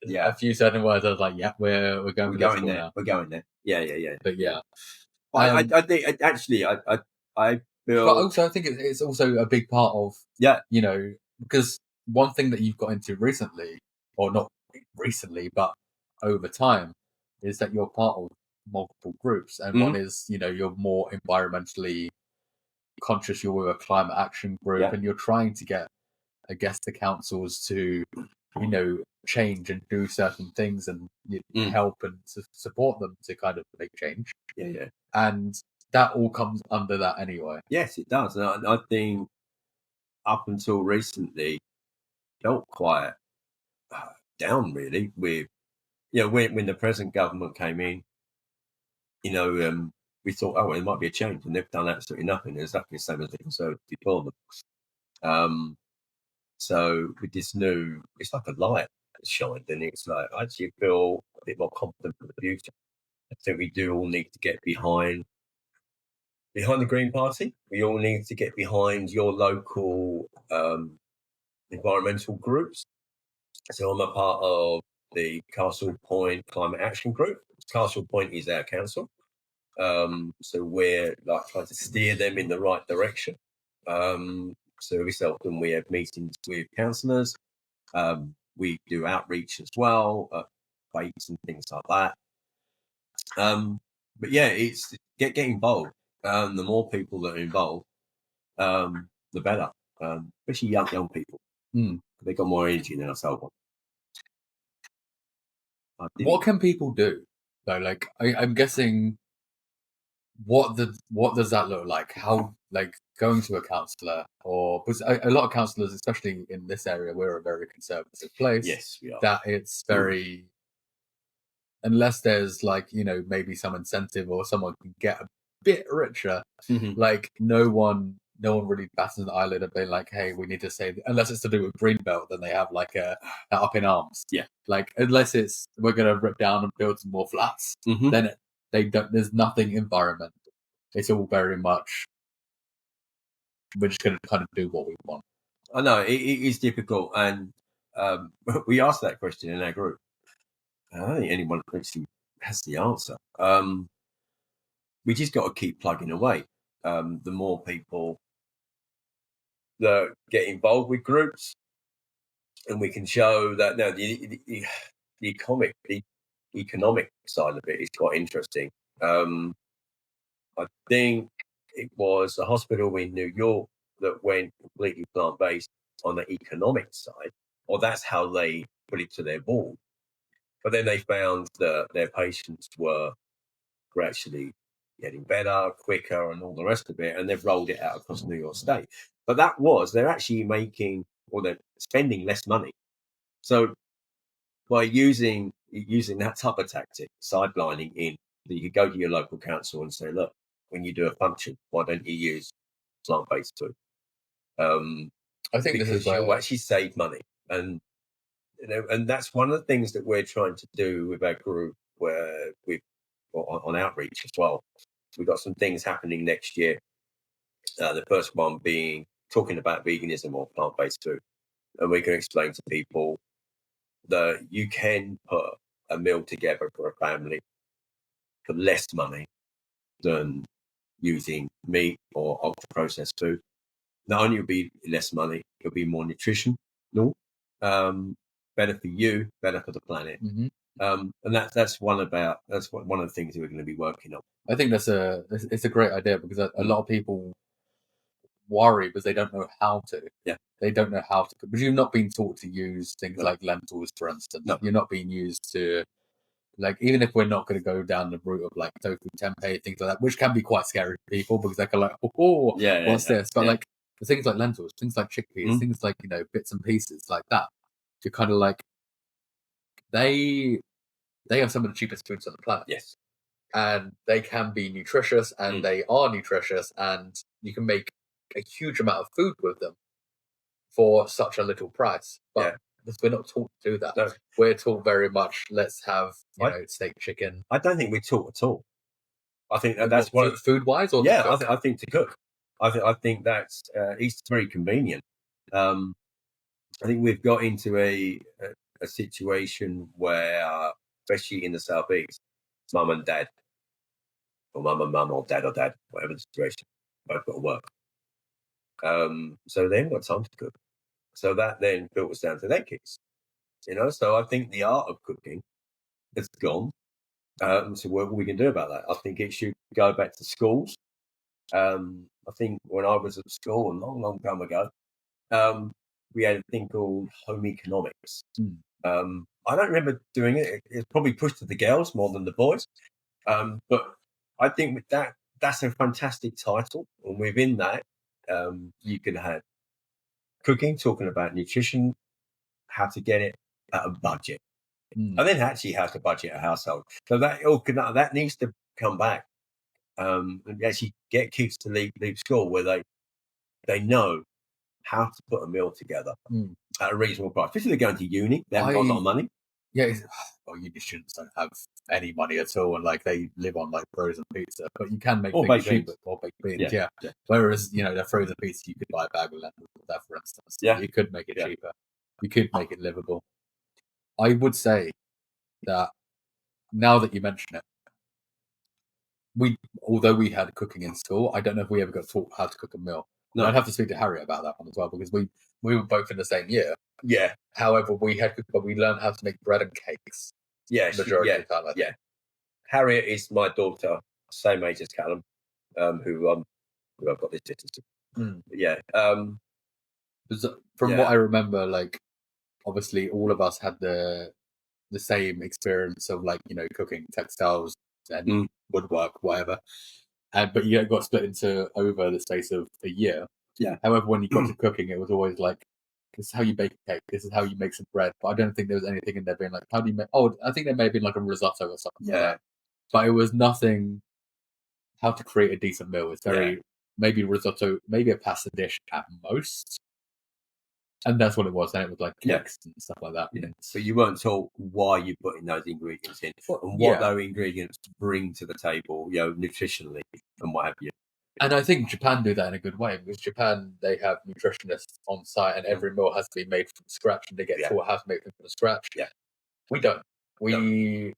a few certain words, I was like, yeah, we're going there. Now. We're going there. Yeah. But yeah, I think actually I feel. But also, I think it's also a big part of because one thing that you've got into recently, or not recently, but over time, is that you're part of multiple groups, and one is you're more environmentally conscious. You're with a climate action group, and you're trying to get, I guess, the councils to change and do certain things and help and support them to kind of make change. Yeah. And that all comes under that anyway. Yes, it does. And I think up until recently, felt quite down really with when the present government came in. We thought, there might be a change, and they've done absolutely nothing. It's exactly the same as the Conservatives before them. So with this new, it's like a light that's shined, and it's like I actually feel a bit more confident for the future. I think we do all need to get behind the Green Party. We all need to get behind your local environmental groups. So I'm a part of the Castle Point Climate Action Group. Castle Point is our council. So we're trying to steer them in the right direction. So every so often we have meetings with councillors. We do outreach as well, debates and things like that. But yeah, it's get involved. The more people that are involved, the better. Especially young people. They got more energy than ourselves. What can people do though? Like I'm guessing. What does that look like? How, like, going to a counsellor, or because a lot of counsellors, especially in this area, we're a very conservative place. Yes, we are. That it's very, unless there's maybe some incentive or someone can get a bit richer. Like no one really bats an eyelid and be like, hey, we need to say, unless it's to do with Greenbelt, then they have a up in arms. Yeah. Like unless it's we're going to rip down and build some more flats, then they don't. There's nothing environmental. It's all very much we're just going to kind of do what we want. I know it is difficult, and we asked that question in our group. I don't think anyone actually has the answer. We just got to keep plugging away. The more people that get involved with groups, and we can show that the economic side of it is quite interesting. I think it was a hospital in New York that went completely plant-based on the economic side, or that's how they put it to their board. But then they found that their patients were actually getting better, quicker, and all the rest of it, and they've rolled it out across New York State. But they're actually they're spending less money. So by using using that type of tactic, sidelining in, that you could go to your local council and say, look, when you do a function, why don't you use plant-based food? I think this is Because you'll actually save money. And and that's one of the things that we're trying to do with our group, where we've on outreach as well. We've got some things happening next year. The first one being talking about veganism or plant-based food, and we can explain to people that you can put a meal together for a family for less money than using meat or ultra-processed food. Not only will be less money, it'll be more nutritional, better for you, better for the planet. Mm-hmm. And that's one of the things that we're going to be working on. I think it's a great idea, because a lot of people worry because they don't know how to. Yeah. They don't know how to cook. Because you've not been taught to use things like lentils, for instance. No. You're not being used to, like, even if we're not going to go down the route of like tofu tempeh, things like that, which can be quite scary for people, because they're like, what's this? But like the things like lentils, things like chickpeas, things like, bits and pieces like that, to kind of like, they have some of the cheapest foods on the planet. Yes. And they can be nutritious, and they are nutritious, and you can make a huge amount of food with them for such a little price. But we're not taught to do that. No. We're taught very much, let's have steak, chicken. I don't think we're taught at all. I think that's what food wise, or I think to cook. I think that's it's very convenient. I think we've got into a situation where, especially in the southeast, mum and dad, or mum and mum, or dad, whatever the situation, both got to work. So they haven't got time to cook. So that then filters down to their kids. So I think the art of cooking has gone. So what we can do about that? I think it should go back to schools. I think when I was at school a long, long time ago, we had a thing called home economics. I don't remember doing it. It's probably pushed to the girls more than the boys. But I think with that's a fantastic title. And within that, you can have cooking, talking about nutrition, how to get it at a budget, and then actually how to budget a household. So that needs to come back, and actually get kids to leave school where they know how to put a meal together at a reasonable price. Especially if they're going to uni, they haven't got a lot of money. Yeah, well, uni students don't have any money at all, and like they live on like frozen pizza. But you can make things cheaper, or baked beans. Yeah. Whereas the frozen pizza, you could buy a bag of lentils with that, for instance. Yeah, you could make it cheaper. You could make it livable. I would say that now that you mention it, although we had cooking in school, I don't know if we ever got taught how to cook a meal. No. I'd have to speak to Harry about that one as well, because we were both in the same year. Yeah. However, we learned how to make bread and cakes. Yeah. Majority of the time. Yeah. Harriet is my daughter, same age as Callum, who I've got this distance to. Yeah. From what I remember, like, obviously all of us had the same experience of like, cooking textiles and woodwork, whatever. But you got split into over the space of a year. Yeah. However, when you got to cooking, it was always like, this is how you bake a cake. This is how you make some bread. But I don't think there was anything in there being like, how do you make? Oh, I think there may have been like a risotto or something. Yeah. Like that. But it was nothing. How to create a decent meal. It's very maybe risotto, maybe a pasta dish at most. And that's what it was. And it was like cakes and stuff like that. Yeah. So you weren't told why you're putting those ingredients in, and what those ingredients bring to the table, nutritionally and what have you. And I think Japan do that in a good way, because Japan, they have nutritionists on site, and every meal has to be made from scratch, and they get taught how to make them from scratch. Yeah. We don't. We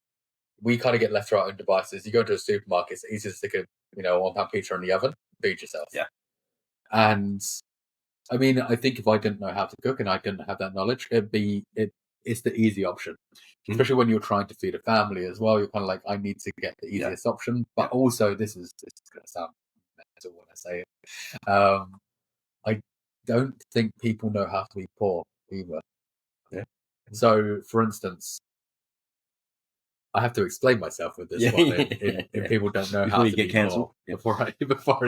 kind of get left to our own devices. You go into a supermarket, it's easy to stick a £1 pizza in the oven, feed yourself. Yeah. And I mean, I think if I didn't know how to cook and I didn't have that knowledge, it's the easy option. Especially when you're trying to feed a family as well. You're kind of like, I need to get the easiest option. But also, this is going to sound mental when I say it. I don't think people know how to be poor either. Yeah. So, for instance, I have to explain myself with this one. If people don't know how to get cancelled, before I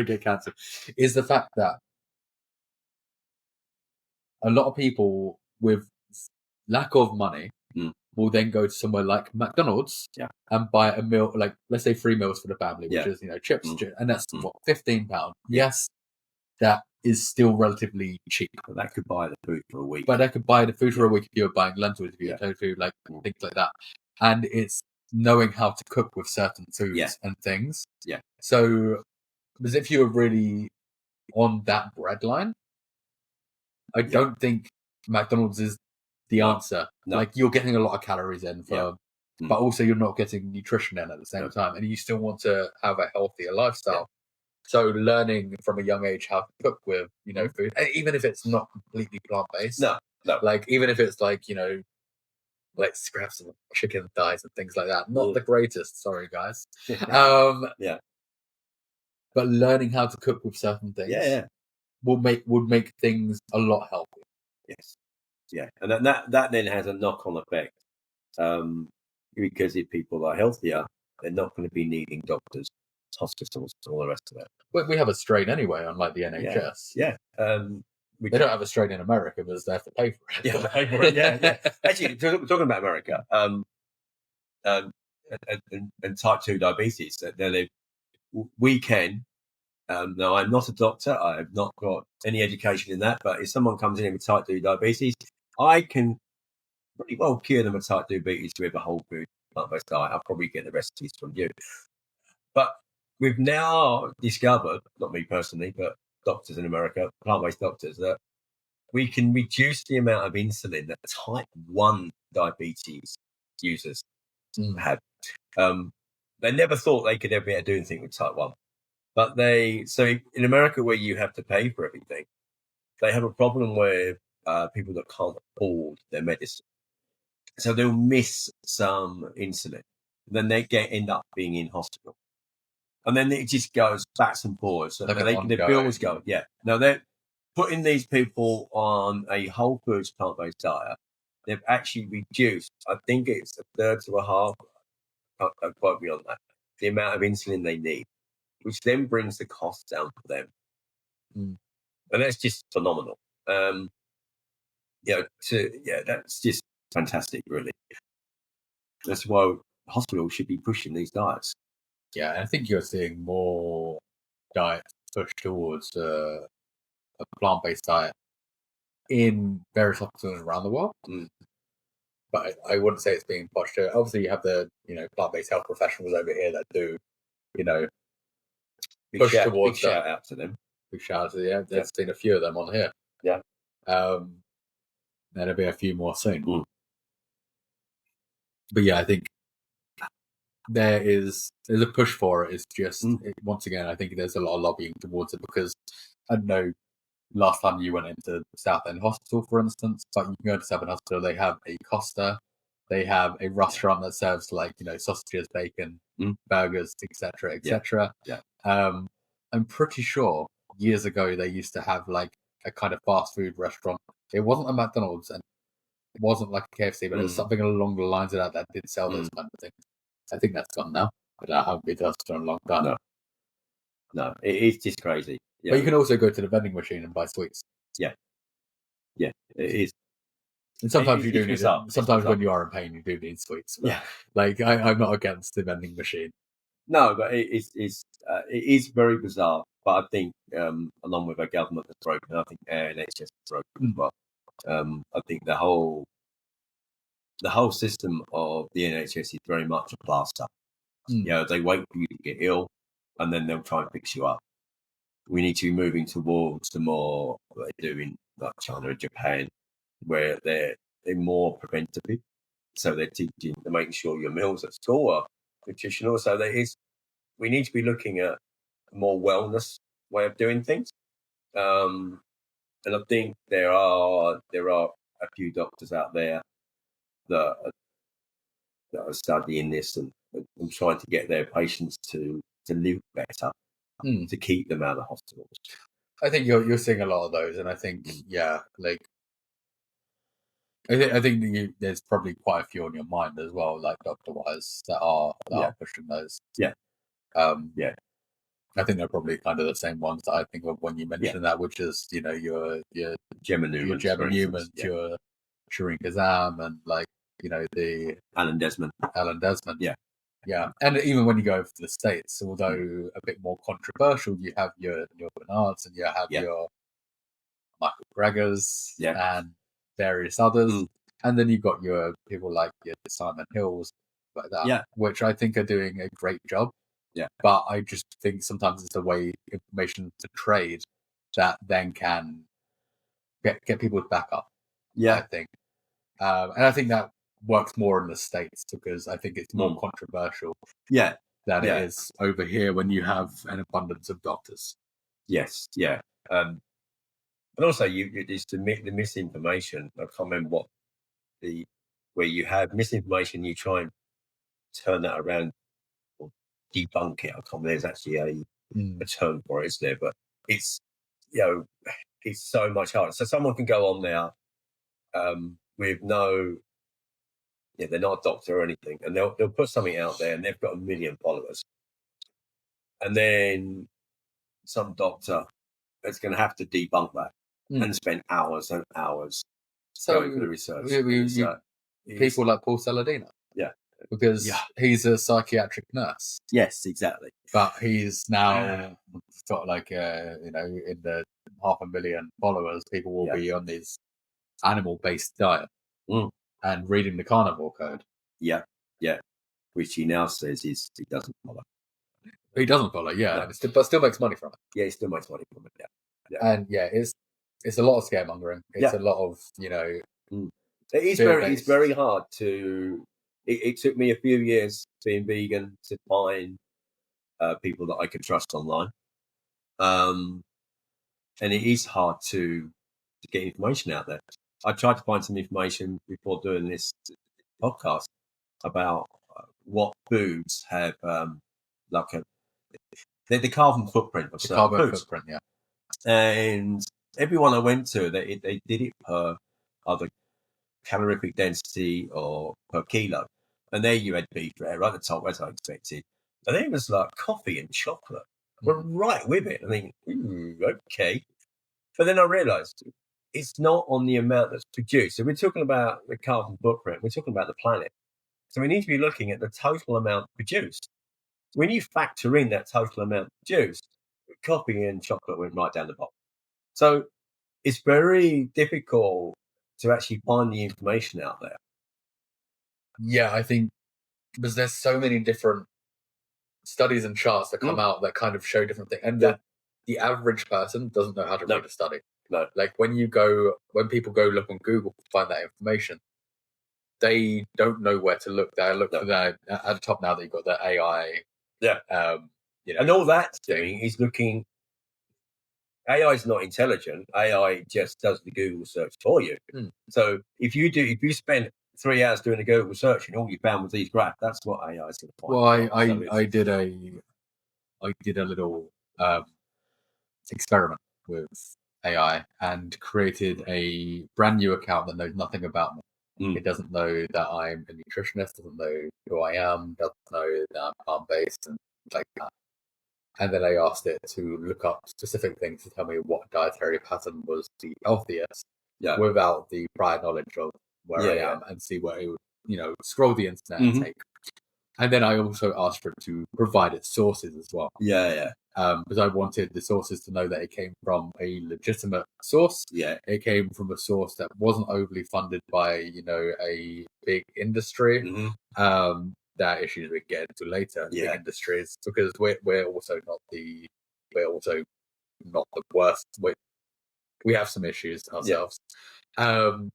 get cancelled, is the fact that a lot of people with lack of money will then go to somewhere like McDonald's and buy a meal, like let's say 3 meals for the family, which is chips, and that's what, £15. Yes, that is still relatively cheap. But that could buy the food for a week. But that could buy the food for a week if you were buying lentils, if you were tofu, like things like that. And it's knowing how to cook with certain foods and things. Yeah. So, because if you were really on that bread line, I don't think McDonald's is the answer. No. Like, you're getting a lot of calories in, but also you're not getting nutrition in at the same time, and you still want to have a healthier lifestyle. So learning from a young age how to cook with, food, even if it's not completely plant-based. No. Like, even if it's like, let's grab some chicken thighs and things like that. Not the greatest, sorry guys. But learning how to cook with certain things would make things a lot healthier. Yes. Yeah. And that then has a knock-on effect. Because if people are healthier, they're not going to be needing doctors, hospitals, all the rest of it. We have a strain anyway, unlike the NHS. Yeah. They don't have a strain in America because they have to pay for Yeah. it. Yeah. Actually, talking about America, and type 2 diabetes, we can. Now, I'm not a doctor. I have not got any education in that. But if someone comes in with type 2 diabetes, I can pretty well cure them of type 2 diabetes with a whole food plant-based diet. I'll probably get the recipes from you. But we've now discovered, not me personally, but doctors in America, plant-based doctors, that we can reduce the amount of insulin that type 1 diabetes users have. They never thought they could ever be able to do anything with type 1. But so in America, where you have to pay for everything, they have a problem with people that can't afford their medicine. So they'll miss some insulin. Then they end up being in hospital. And then it just goes backs and forwards. So the bills go. Yeah. Now they're putting these people on a whole foods plant-based diet. They've actually reduced, I think it's a third to a half, don't quote me on that, the amount of insulin they need, which then brings the cost down for them. And that's just phenomenal. That's just fantastic, really. That's why hospitals should be pushing these diets. Yeah, I think you're seeing more diets push towards a plant-based diet in various hospitals around the world. But I wouldn't say it's being pushed. Obviously, you have the plant-based health professionals over here that do push towards. Big shout out to them. Big shout out to them. There's been a few of them on here. Yeah. There'll be a few more soon. But yeah, I think there's a push for it. It's just once again, I think there's a lot of lobbying towards it because I don't know. Last time you went into Southend Hospital, for instance, but you can go to Southend Hospital. They have a Costa, they have a restaurant that serves sausages, bacon, burgers, etc., etc. Yeah. I'm pretty sure years ago they used to have like a kind of fast food restaurant. It wasn't a McDonald's and it wasn't like a KFC, but it was something along the lines of that did sell those kind of things. I think that's gone now. I don't know how it does for a long time. No, it is just crazy. Yeah. But you can also go to the vending machine and buy sweets. Yeah, it is. And sometimes you do need it. Sometimes when you are in pain, you do need sweets. But I'm not against the vending machine. No, but it is very bizarre. But I think, along with our government that's broken, I think our NHS is broken as well. I think the whole system of the NHS is very much a plaster. They wait for you to get ill, and then they'll try and fix you up. We need to be moving towards the more what they do in like China and Japan, where they're more preventative. So they're making sure your meals at school are nutritional. So we need to be looking at a more wellness way of doing things. And I think there are a few doctors out there that are studying this and trying to get their patients to live better, to keep them out of hospitals. I think you're seeing a lot of those, and I think I think there's probably quite a few on your mind as well, like doctor-wise, that are pushing those. Yeah. I think they're probably kind of the same ones that I think of when you mentioned that, which is your Gemma Newman, your Shireen Kazam, and like the Alan Desmond. Yeah, and even when you go over to the States, although a bit more controversial, you have your Bernards and you have your Michael Gregors and various others, and then you've got your people like your Simon Hills, like that, which I think are doing a great job. Yeah, but I just think sometimes it's the way information to trade that then can get people to back up. I think, and I think that works more in the States because I think it's more controversial. Than it is over here when you have an abundance of doctors. Yes, and also it's the misinformation. I can't remember where you have misinformation, you try and turn that around or debunk it. I can't remember. There's actually a term for it, isn't there? But it's it's so much harder. So someone can go on there with no, they're not a doctor or anything, and they'll put something out there, and they've got 1 million followers, and then some doctor is going to have to debunk that and spend hours and hours going for the research. People like Paul Saladino, because he's a psychiatric nurse. Yes, exactly. But he's now got like in the 500,000 followers, people will be on this animal-based diet and reading the carnivore code. Yeah, which he now says he doesn't follow. He doesn't follow, no. But still makes money from it. Yeah, he still makes money from it. Yeah. And it's a lot of scaremongering. It's a lot of It's very hard to. It took me a few years being vegan to find people that I could trust online, and it is hard to get information out there. I tried to find some information before doing this podcast about what foods have the carbon footprint of certain foods. And everyone I went to, they did it per either calorific density or per kilo. And there you had beef there right at the top, as I expected. And then it was like coffee and chocolate. We're right with it. I mean, okay. But then I realised it's not on the amount that's produced. So we're talking about the carbon footprint. We're talking about the planet. So we need to be looking at the total amount produced. When you factor in that total amount produced, coffee and chocolate went right down the bottom. So it's very difficult to actually find the information out there. Yeah, I think because there's so many different studies and charts that come out that kind of show different things. And the average person doesn't know how to read a study. No. Like when people go look on Google to find that information, they don't know where to look. They look for that at the top now that you've got the AI. Yeah. And all that's doing is looking. AI is not intelligent. AI just does the Google search for you. So if you spend 3 hours doing a Google search and all you found was these graphs, that's what AI is going to find. Well, I did a little experiment with AI and created a brand new account that knows nothing about me. It doesn't know that I'm a nutritionist, doesn't know who I am, doesn't know that I'm plant-based and like that. And then I asked it to look up specific things to tell me what dietary pattern was the healthiest without the prior knowledge of where I am and see where it would, scroll the internet and take. And then I also asked for it to provide its sources as well. Because I wanted the sources to know that it came from a legitimate source. It came from a source that wasn't overly funded by, a big industry. That issues we get into later. Big industries, because we're also not the worst. We have some issues ourselves. And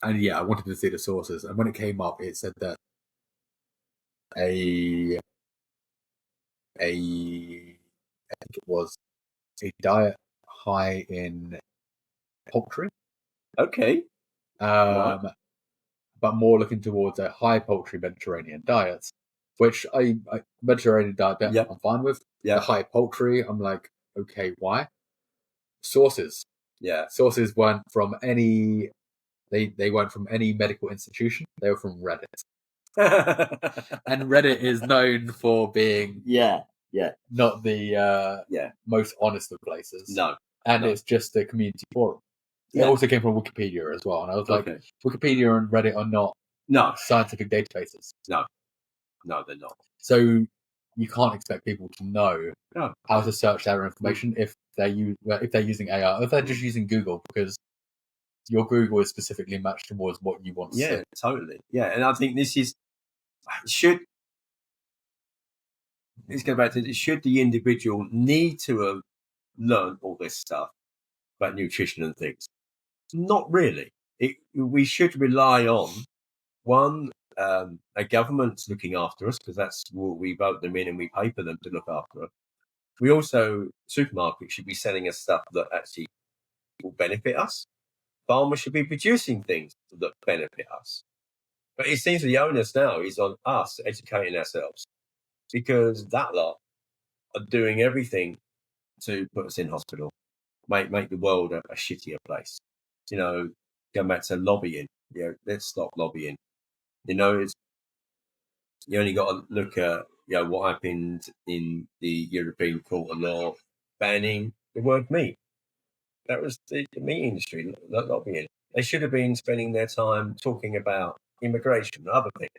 I wanted to see the sources. And when it came up, it said that I think it was a diet high in poultry. Okay. But more looking towards a high poultry Mediterranean diet, which Mediterranean diet I'm fine with. The high poultry, I'm like, okay, why? Sources. Sources weren't from any. They weren't from any medical institution. They were from Reddit. And Reddit is known for being not the most honest of places. No. And it's just a community forum. It also came from Wikipedia as well, and I was like, Wikipedia and Reddit are not scientific databases. No, they're not. So you can't expect people to know how to search their information if they're using AI, or if they're just using Google, because your Google is specifically matched towards what you want to see. Yeah, totally. Yeah, and I think let's go back to should the individual need to have learned all this stuff about nutrition and things? Not really. We should rely on one, a government's looking after us, because that's what we vote them in and we pay for them to look after us. We also, supermarkets should be selling us stuff that actually will benefit us. Farmers should be producing things that benefit us. But it seems the onus now is on us educating ourselves, because that lot are doing everything to put us in hospital, make the world a shittier place. Going back to lobbying, let's stop lobbying. You only got to look at what happened in the European Court of Law banning the word meat. That was the meat industry lobbying. They should have been spending their time talking about immigration and other things,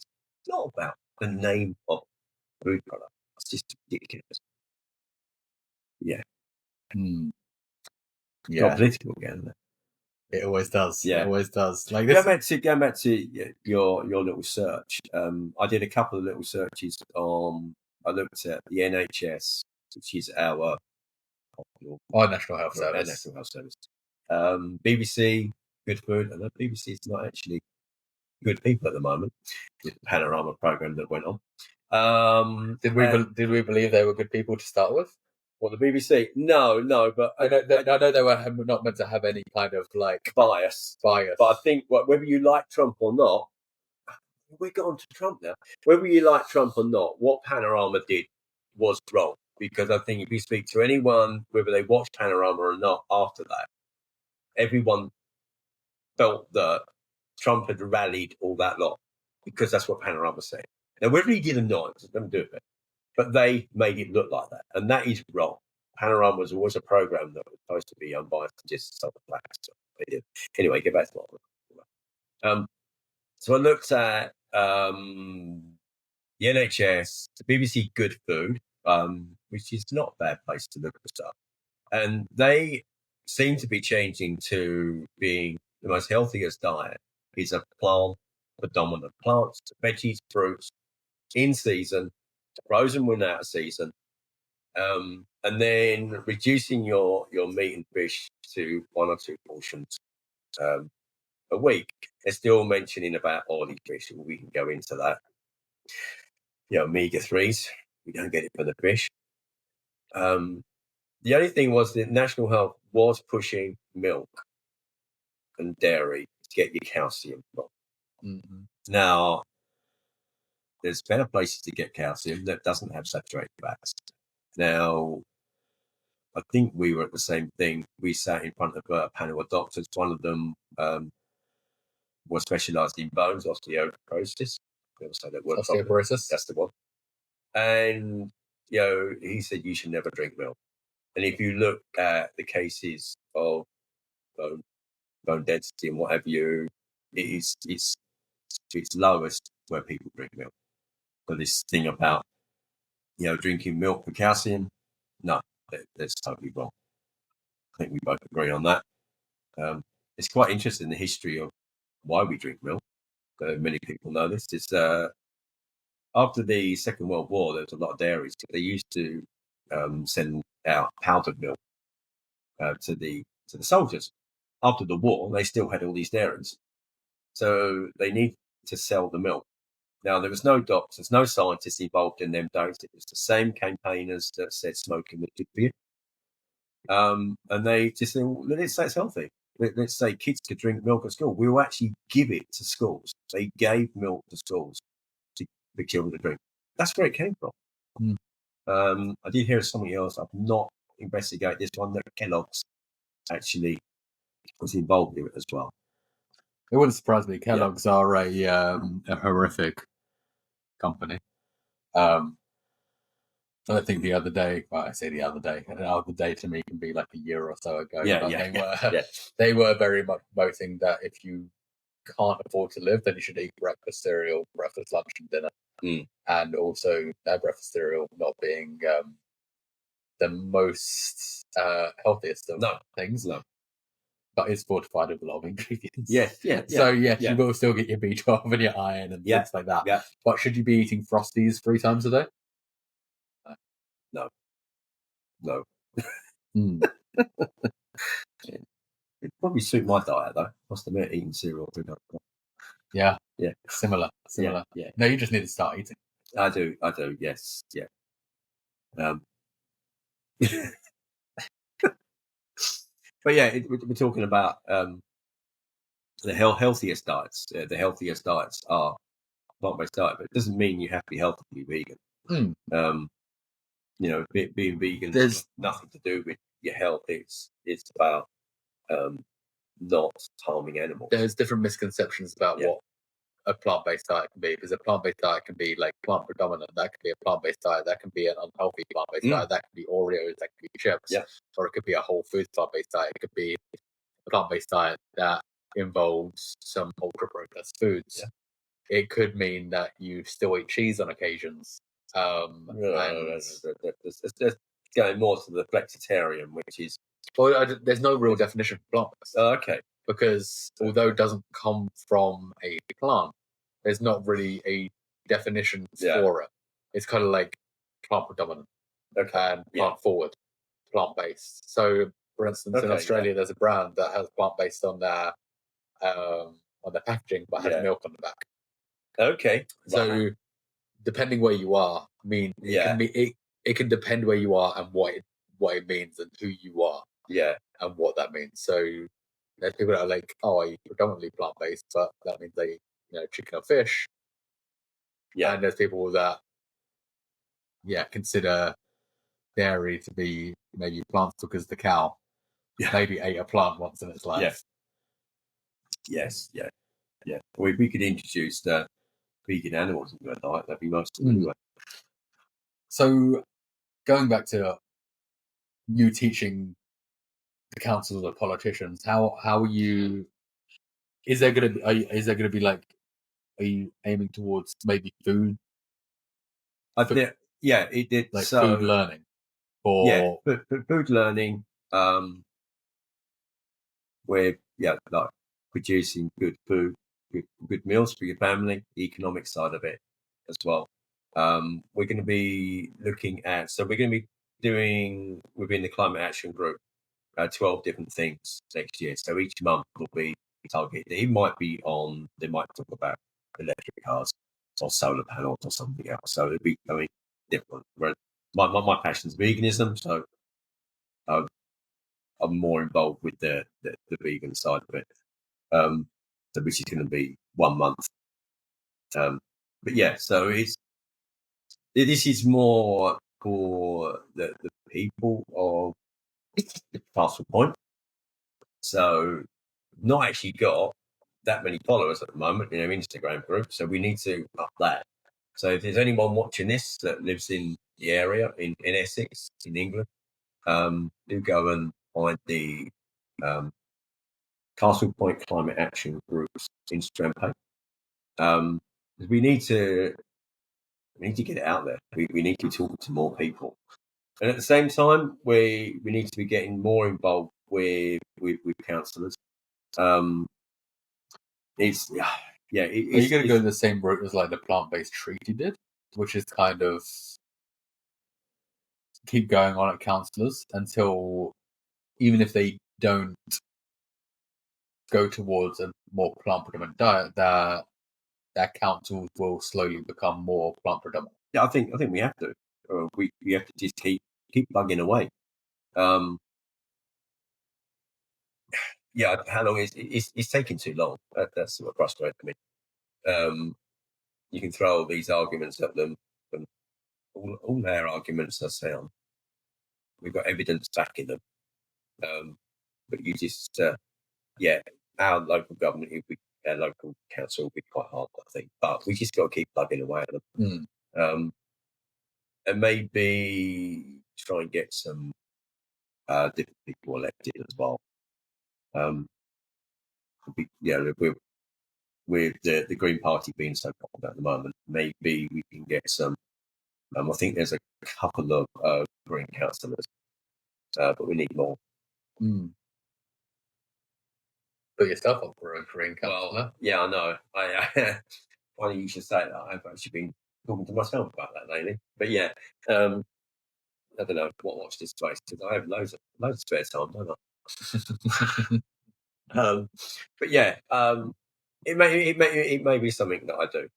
not about the name of food product. It's just ridiculous. Yeah. Got political again. It always does. Yeah. It always does. Like this. Going back to your little search. I did a couple of little searches on. I looked at the NHS, which is our National Health Service. National Health Service. BBC, Good Food. And the BBC is not actually good people at the moment. The Panorama program that went on. Did we believe they were good people to start with? Well, the BBC, no, but I know they were not meant to have any kind of bias. But I think whether you like Trump or not, we're going to Trump now. Whether you like Trump or not, what Panorama did was wrong. Because I think if you speak to anyone, whether they watched Panorama or not, after that, everyone felt that Trump had rallied all that lot, because that's what Panorama said. Now, whether he did or not, it doesn't do it. But they made it look like that, and that is wrong. Panorama was always a program that was supposed to be unbiased, just some black stuff. Anyway, get back to what I was. So I looked at the NHS, the BBC Good Food, which is not a bad place to look for stuff, and they seem to be changing to being the most healthiest diet is a plant predominant plants, veggies, fruits in season, frozen when out of season, and then reducing your meat and fish to 1 or 2 portions a week. They're still mentioning about oily fish, and we can go into that. Omega-3s, we don't get it for the fish. The only thing was that National Health was pushing milk and dairy to get your calcium from. Mm-hmm. Now, there's better places to get calcium that doesn't have saturated fats. Now, I think we were at the same thing. We sat in front of a panel of doctors. One of them was specialised in bones, osteoporosis. Osteoporosis? That's the one. And, he said you should never drink milk. And if you look at the cases of bone density and what have you, it's lowest where people drink milk. So this thing about, drinking milk for calcium, no, that's totally wrong. I think we both agree on that. It's quite interesting, the history of why we drink milk. Many people know this. It's after the Second World War, there was a lot of dairies. They used to send out powdered milk to the soldiers. After the war, they still had all these dairies, so they need to sell the milk. Now, there was no doctors, no scientists involved in them days. It was the same campaigners that said smoking was good for you. And they just said, well, let's say it's healthy. Let's say kids could drink milk at school. We will actually give it to schools. They gave milk to schools for children to drink. That's where it came from. I did hear something else. I've not investigated this one, that Kellogg's actually was involved in it as well. It wouldn't surprise me. Kellogg's are a horrific company. I think the other day, well, I say the other day to me can be like a year or so ago. They were very much promoting that if you can't afford to live, then you should eat breakfast cereal, breakfast, lunch, and dinner. And also that breakfast cereal not being the most healthiest of things. No. But it's fortified with a lot of ingredients. Yes. So you will still get your B12 and your iron and things like that. Yeah. But should you be eating Frosties 3 times a day? No. It'd probably suit my diet though. Must admit, eating cereal. Yeah. Yeah. Similar. Yeah. No, you just need to start eating. I do. Yes. Yeah. But yeah, we're talking about the healthiest diets. The healthiest diets are plant-based diet, but it doesn't mean you have to be healthy to be vegan. Being vegan has nothing to do with your health. It's about not harming animals. There's different misconceptions about what a plant-based diet can be, because a plant-based diet can be like plant predominant. That could be a plant-based diet. That can be an unhealthy plant-based diet. That could be Oreos. That could be chips. Or it could be a whole foods plant-based diet. It could be a plant-based diet that involves some ultra-processed foods. It could mean that you still eat cheese on occasions. It's going more to the flexitarian, which is there's no real definition for plant-based. Okay. Because although it doesn't come from a plant, there's not really a definition for it. It's kind of like plant predominant and plant forward, plant based. So, for instance, in Australia, there's a brand that has plant based on their packaging, but has milk on the back. Okay. So, depending where you are, I mean, it can depend where you are and what it means and who you are. And what that means. So there's people that are like, oh, I eat predominantly plant-based, but that means they eat chicken or fish. And there's people that consider dairy to be maybe plants because the cow maybe ate a plant once in its life. Yes. We could introduce the vegan animals into our diet. That'd be nice anyway. So going back to you teaching the councils or politicians, how are you? Is there going to be like? Are you aiming towards maybe food? It did. Like food learning, or food learning. We're like producing good food, good meals for your family. The economic side of it as well. We're going to be looking at. So we're going to be doing within the climate action group 12 different things next year. So each month will be targeted. They might talk about electric cars or solar panels or something else. So it'll be different. My passion is veganism, so I'm more involved with the vegan side of it. So which is going to be 1 month. So this is more for the people of Castle Point. So not actually got that many followers at the moment in our Instagram group, so we need to up that. So if there's anyone watching this that lives in the area in Essex, in England, do go and find the Castle Point Climate Action Group's Instagram page. We need to get it out there. We need to talk to more people, and at the same time, we need to be getting more involved with councillors. Are you going to go the same route as like the plant-based treaty did, which is kind of keep going on at councillors until, even if they don't go towards a more plant predominant diet, that councils will slowly become more plant predominant? Yeah, I think we have to. We have to just keep plugging away. How long is it's taking too long? That's what frustrates me. You can throw all these arguments at them, and all their arguments are sound. We've got evidence backing them, but you just our local government, our local council will be quite hard, I think. But we just got to keep plugging away at them. and maybe try and get some different people elected as well. With the Green Party being so popular at the moment, maybe we can get some. I think there's a couple of Green councillors, but we need more. Put yourself up for a Green councillor. Well, yeah, I know. Funny you should say that. I've actually been talking to myself about that lately. But yeah, I don't know what watch this space because I have loads of spare time, don't I? But yeah, it may be something that I do.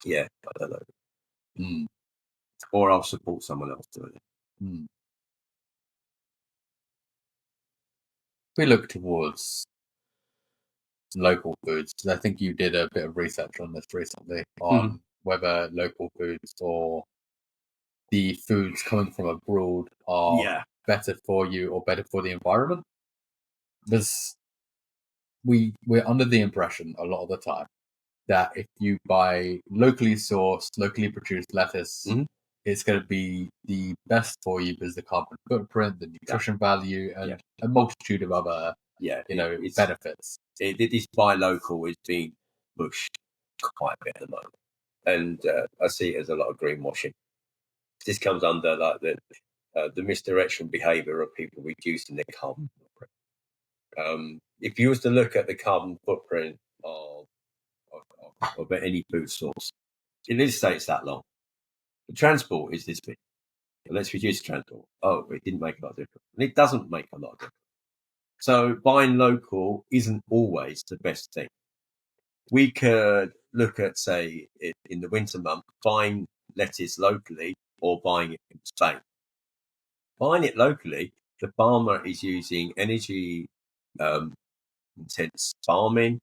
Yeah, I don't know. Or I'll support someone else doing it. We look towards local foods. I think you did a bit of research on this recently on whether local foods or the foods coming from abroad are better for you or better for the environment. Because we're under the impression a lot of the time that if you buy locally sourced, locally produced lettuce, it's going to be the best for you because the carbon footprint, the nutrition value, and a multitude of other benefits. This buy local is being pushed quite a bit at the moment, and I see it as a lot of greenwashing. This comes under like the misdirection behaviour of people reducing their carbon footprint. If you was to look at the carbon footprint of any food source, it is say it's that long. The transport is this big. And let's reduce transport. Oh, it didn't make a lot of difference. And it doesn't make a lot of difference. So buying local isn't always the best thing. We could look at, say, in the winter month, buying lettuce locally or buying it from Spain. Buying it locally, the farmer is using energy intense farming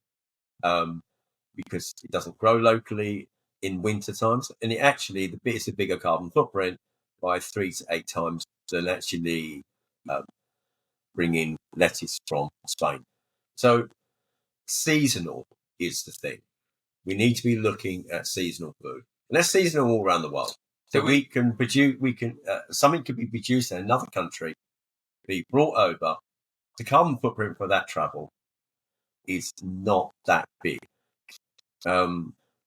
because it doesn't grow locally in winter times, and it's a bigger carbon footprint by 3 to 8 times than actually bringing lettuce from Spain. So seasonal is the thing. We need to be looking at seasonal food, and that's seasonal all around the world. So we can produce. Something could be produced in another country, be brought over. The carbon footprint for that travel is not that big.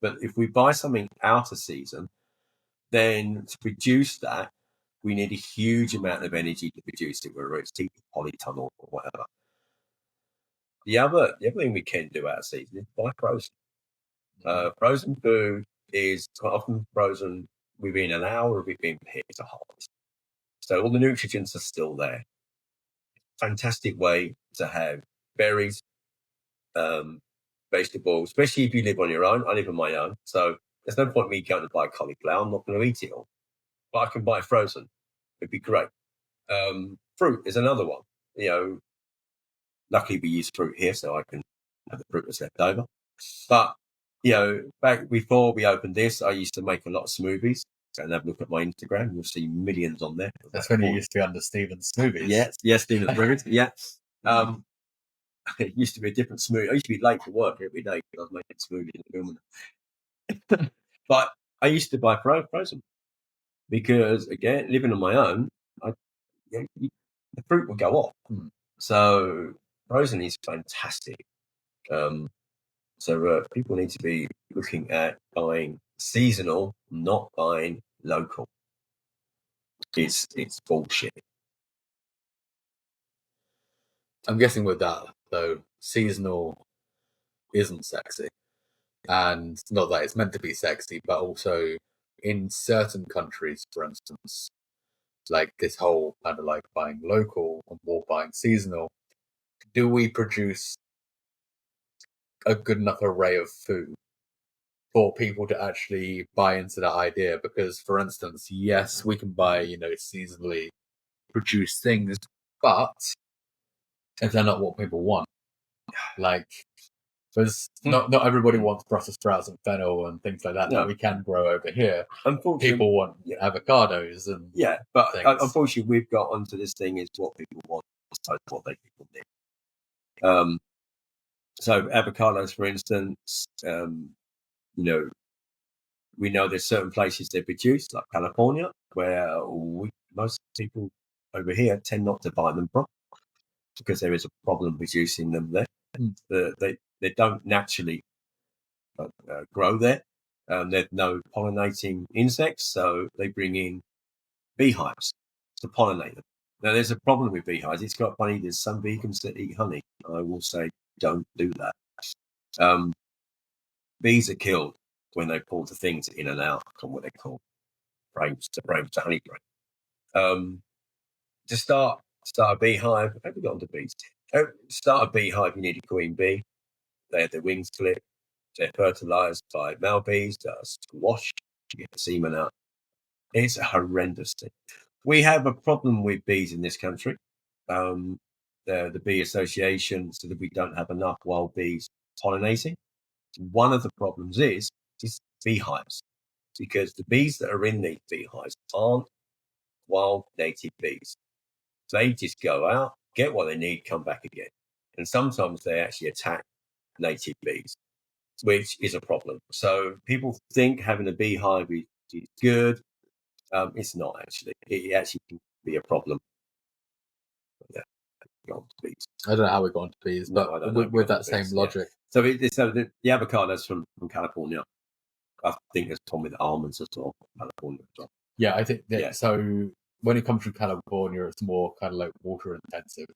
But if we buy something out of season, then to produce that, we need a huge amount of energy to produce it, whether it's deep polytunnel or whatever. The other thing we can do out of season is buy frozen. Frozen food is quite often frozen within an hour of it being picked to harvest. So all the nutrients are still there. Fantastic way to have berries, vegetables, especially if you live on your own. I live on my own, so there's no point me going to buy cauliflower. I'm not going to eat it all, but I can buy frozen. It'd be great. Fruit is another one. Luckily we use fruit here, so I can have the fruit that's left over. But back before we opened this, I used to make a lot of smoothies. And have a look at my Instagram. You'll see millions on there. That's when you used to be under Stephen's smoothies. Yes, Stephen's smoothies. Yeah. It used to be a different smoothie. I used to be late for work every day because I was making smoothies in the film. But I used to buy frozen because, again, living on my own, the fruit would go off. So frozen is fantastic. So people need to be looking at buying seasonal, not buying local. It's bullshit. I'm guessing with that, though, seasonal isn't sexy. And not that it's meant to be sexy, but also in certain countries, for instance, like this whole kind of like buying local and more buying seasonal, do we produce a good enough array of food for people to actually buy into that idea? Because, for instance, yes, we can buy, seasonally produced things, but if they're not what people want, like, because not everybody wants Brussels sprouts and fennel and things like that that we can grow over here. Unfortunately, people want avocados and but things. Unfortunately, we've got onto this thing is what people want, as what they people need. So avocados, for instance, we know there's certain places they produce, like California, where most people over here tend not to buy them from because there is a problem producing them there. They don't naturally grow there. There's no pollinating insects, so they bring in beehives to pollinate them. Now, there's a problem with beehives. It's quite funny. There's some vegans that eat honey. I will say, don't do that. Bees are killed when they pull the things in and out from what they call frames to honey frame. To start a beehive, how have we got onto bees? Start a beehive, you need a queen bee. They have their wings clipped. They're fertilized by male bees that are squashed to get the semen out. It's a horrendous thing. We have a problem with bees in this country. The bee association said that we don't have enough wild bees pollinating. One of the problems is beehives, because the bees that are in these beehives aren't wild native bees. They just go out, get what they need, come back again. And sometimes they actually attack native bees, which is a problem. So people think having a beehive is good. It's not actually. It actually can be a problem. Yeah, bees. I don't know how we got onto bees, but with that same logic. Yeah. So the avocados from California. I think there's a problem with almonds as well. California as well. Yeah, I think that. Yeah. So when it comes from California, it's more kind of like water intensive.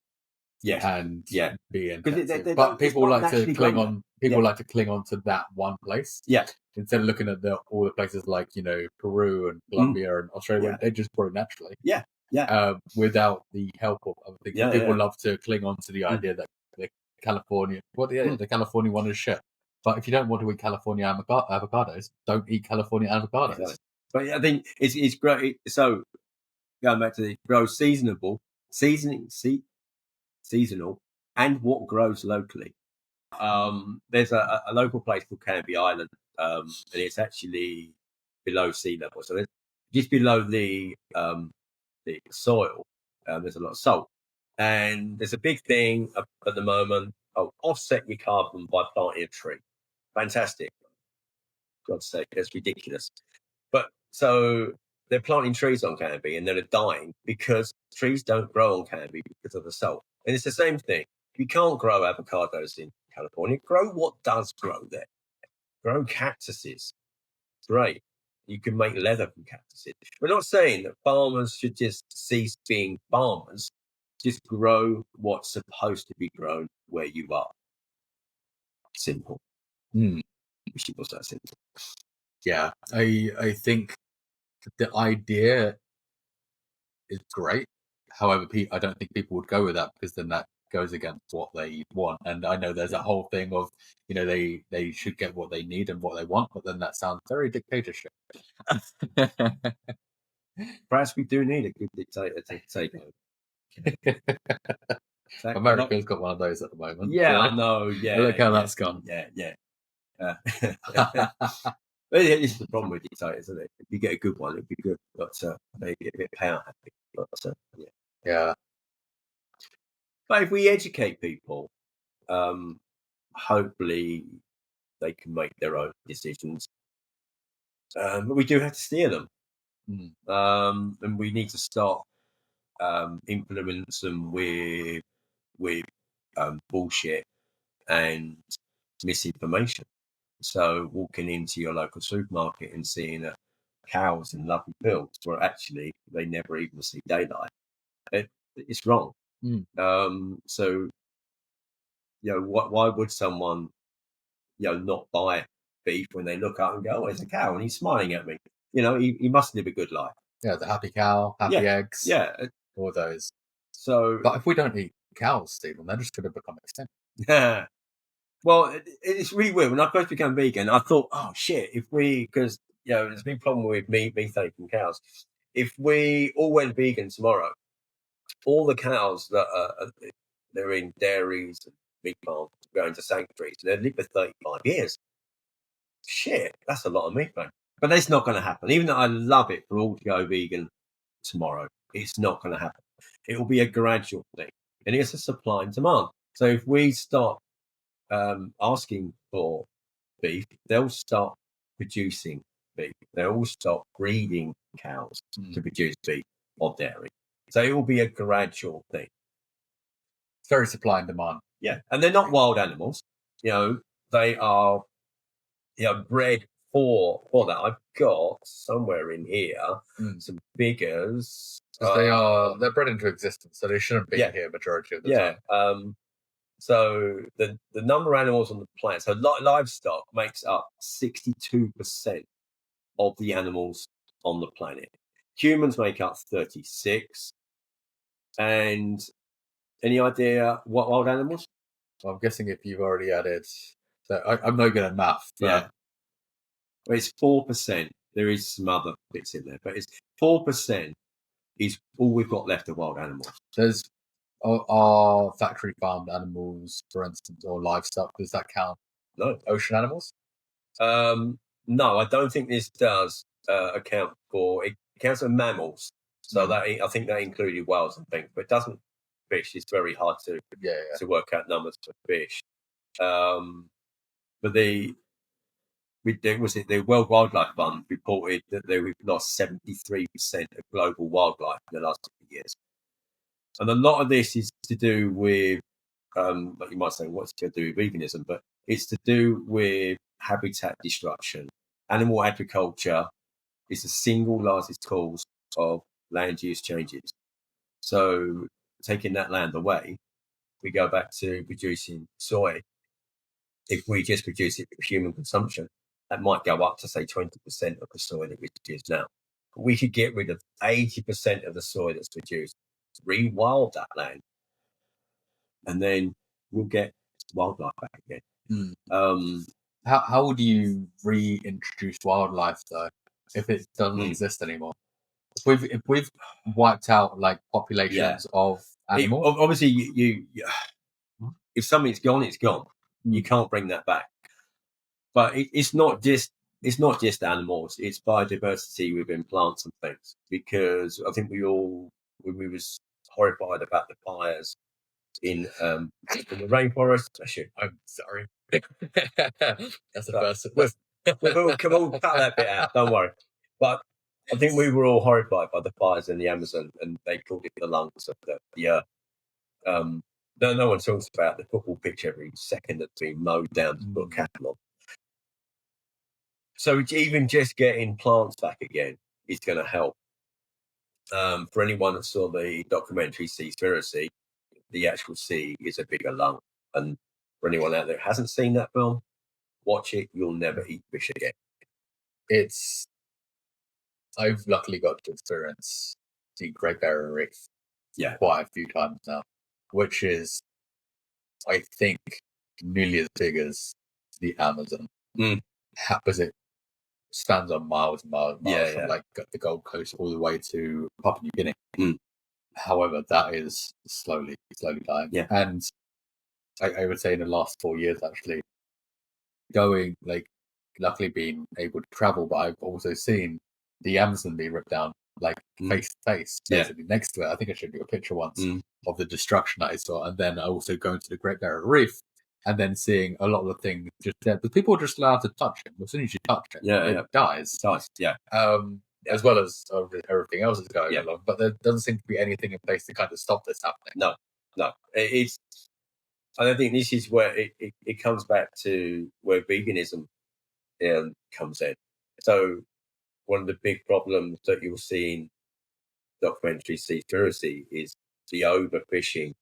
Yeah, and yeah, bee intensive. But people like to cling on. People like to cling on to that one place. Yeah. Instead of looking at all the places like Peru and Colombia and Australia, where they just grow naturally. Yeah. Yeah. Without the help of other things. Yeah, people love to cling on to the idea that the California, the California one is shit. But if you don't want to eat California avocados, don't eat California avocados. Exactly. But I think it's great. So going back to the grow seasonal, and what grows locally. There's a local place called Canby Island, and it's actually below sea level. So just below the soil, there's a lot of salt. And there's a big thing at the moment of offset your carbon by planting a tree. Fantastic. God's sake, that's ridiculous. But so they're planting trees on Canby and they're dying because trees don't grow on Canby because of the salt. And it's the same thing. You can't grow avocados in California. Grow what does grow there. Grow cactuses. Great. You can make leather from cactuses. We're not saying that farmers should just cease being farmers. Just grow what's supposed to be grown where you are. Simple. Wish it was that simple. Yeah, I think the idea is great. However, I don't think people would go with that because then that goes against what they want. And I know there's a whole thing of, they should get what they need and what they want, but then that sounds very dictatorship. Perhaps we do need a good dictator to take over. America's got one of those at the moment. Yeah, I know. Yeah, look how that's gone. Yeah. This is the problem with dictators, isn't it? If you get a good one, it'd be good, but maybe a bit power happy. But, yeah. But if we educate people, hopefully they can make their own decisions. But we do have to steer them, and we need to stop implementing them with bullshit and misinformation. So walking into your local supermarket and seeing cows in lovely fields where actually they never even see daylight, it's wrong. So why would someone not buy beef when they look up and go, oh, it's a cow and he's smiling at me? He must live a good life. Yeah, the happy cow, happy eggs. Yeah, all those. So, but if we don't eat cows, Stephen, they're just going to become extinct. Yeah. Well, it's really weird. When I first became vegan, I thought, oh shit, because there's a big problem with methane from cows. If we all went vegan tomorrow, all the cows that they're in dairies and meat farms going to sanctuaries, they'd live for 35 years. Shit, that's a lot of methane. But that's not going to happen. Even though I love it for all to go vegan tomorrow, it's not going to happen. It will be a gradual thing, and it's a supply and demand. So if we stop asking for beef, they'll start producing beef. They all stop breeding cows to produce beef or dairy. So it will be a gradual thing. It's very supply and demand. Yeah, and they're not wild animals. They are bred for that. I've got somewhere in here some figures. They're bred into existence, so they shouldn't be here majority of the time. So the number of animals on the planet, so livestock makes up 62% of the animals on the planet. Humans make up 36. And any idea what wild animals? Well, I'm guessing if you've already added, so I'm no good at math. But Well, it's 4%. There is some other bits in there, but it's 4% is all we've got left of wild animals. There's are factory farmed animals, for instance, or livestock. Does that count? No. Ocean animals? No, I don't think this does account for it. Counts as mammals, so that I think that included whales and things, but it doesn't fish. It's very hard to work out numbers for fish. But the World Wildlife Fund reported that we've lost 73% of global wildlife in the last 2 years. And a lot of this is to do with, like you might say, what's to do with veganism, but it's to do with habitat destruction. Animal agriculture is the single largest cause of land use changes. So taking that land away, we go back to producing soy. If we just produce it for human consumption, that might go up to, say, 20% of the soy that we produce now. But we could get rid of 80% of the soy that's produced, rewild that land, and then we'll get wildlife back again. How would you reintroduce wildlife, though, if it doesn't exist anymore? If we've wiped out like populations of animals, obviously you if something's gone, it's gone. You can't bring that back. But it's not just animals; it's biodiversity within plants and things. Because I think we was horrified about the fires in the rainforest. I'm sorry. That's the first. We'll cut that bit out. Don't worry. But I think we were all horrified by the fires in the Amazon, and they called it the lungs of the earth. No one talks about the football pitch every second that's being mowed down to put cattle on. So even just getting plants back again is going to help. For anyone that saw the documentary Seaspiracy, the actual sea is a bigger lung. And for anyone out there who hasn't seen that film, watch it. You'll never eat fish again. I've luckily got to experience the Great Barrier Reef quite a few times now, which is, I think, nearly as big as the Amazon. Because it stands on miles and miles and miles from like the Gold Coast all the way to Papua New Guinea. However, that is slowly dying. Yeah. And I would say in the last 4 years, actually, going, like, luckily being able to travel, but I've also seen the Amazon be ripped down, like, face to face, basically next to it. I think I showed you a picture once of the destruction that I saw. And then also going to the Great Barrier Reef and then seeing a lot of the things just there. But people are just allowed to touch it. As soon as you touch it, it dies. As well as everything else is going along. But there doesn't seem to be anything in place to kind of stop this happening. No. I don't think this is where it comes back to where veganism comes in. So one of the big problems that you'll see in documentary Seaspiracy is the overfishing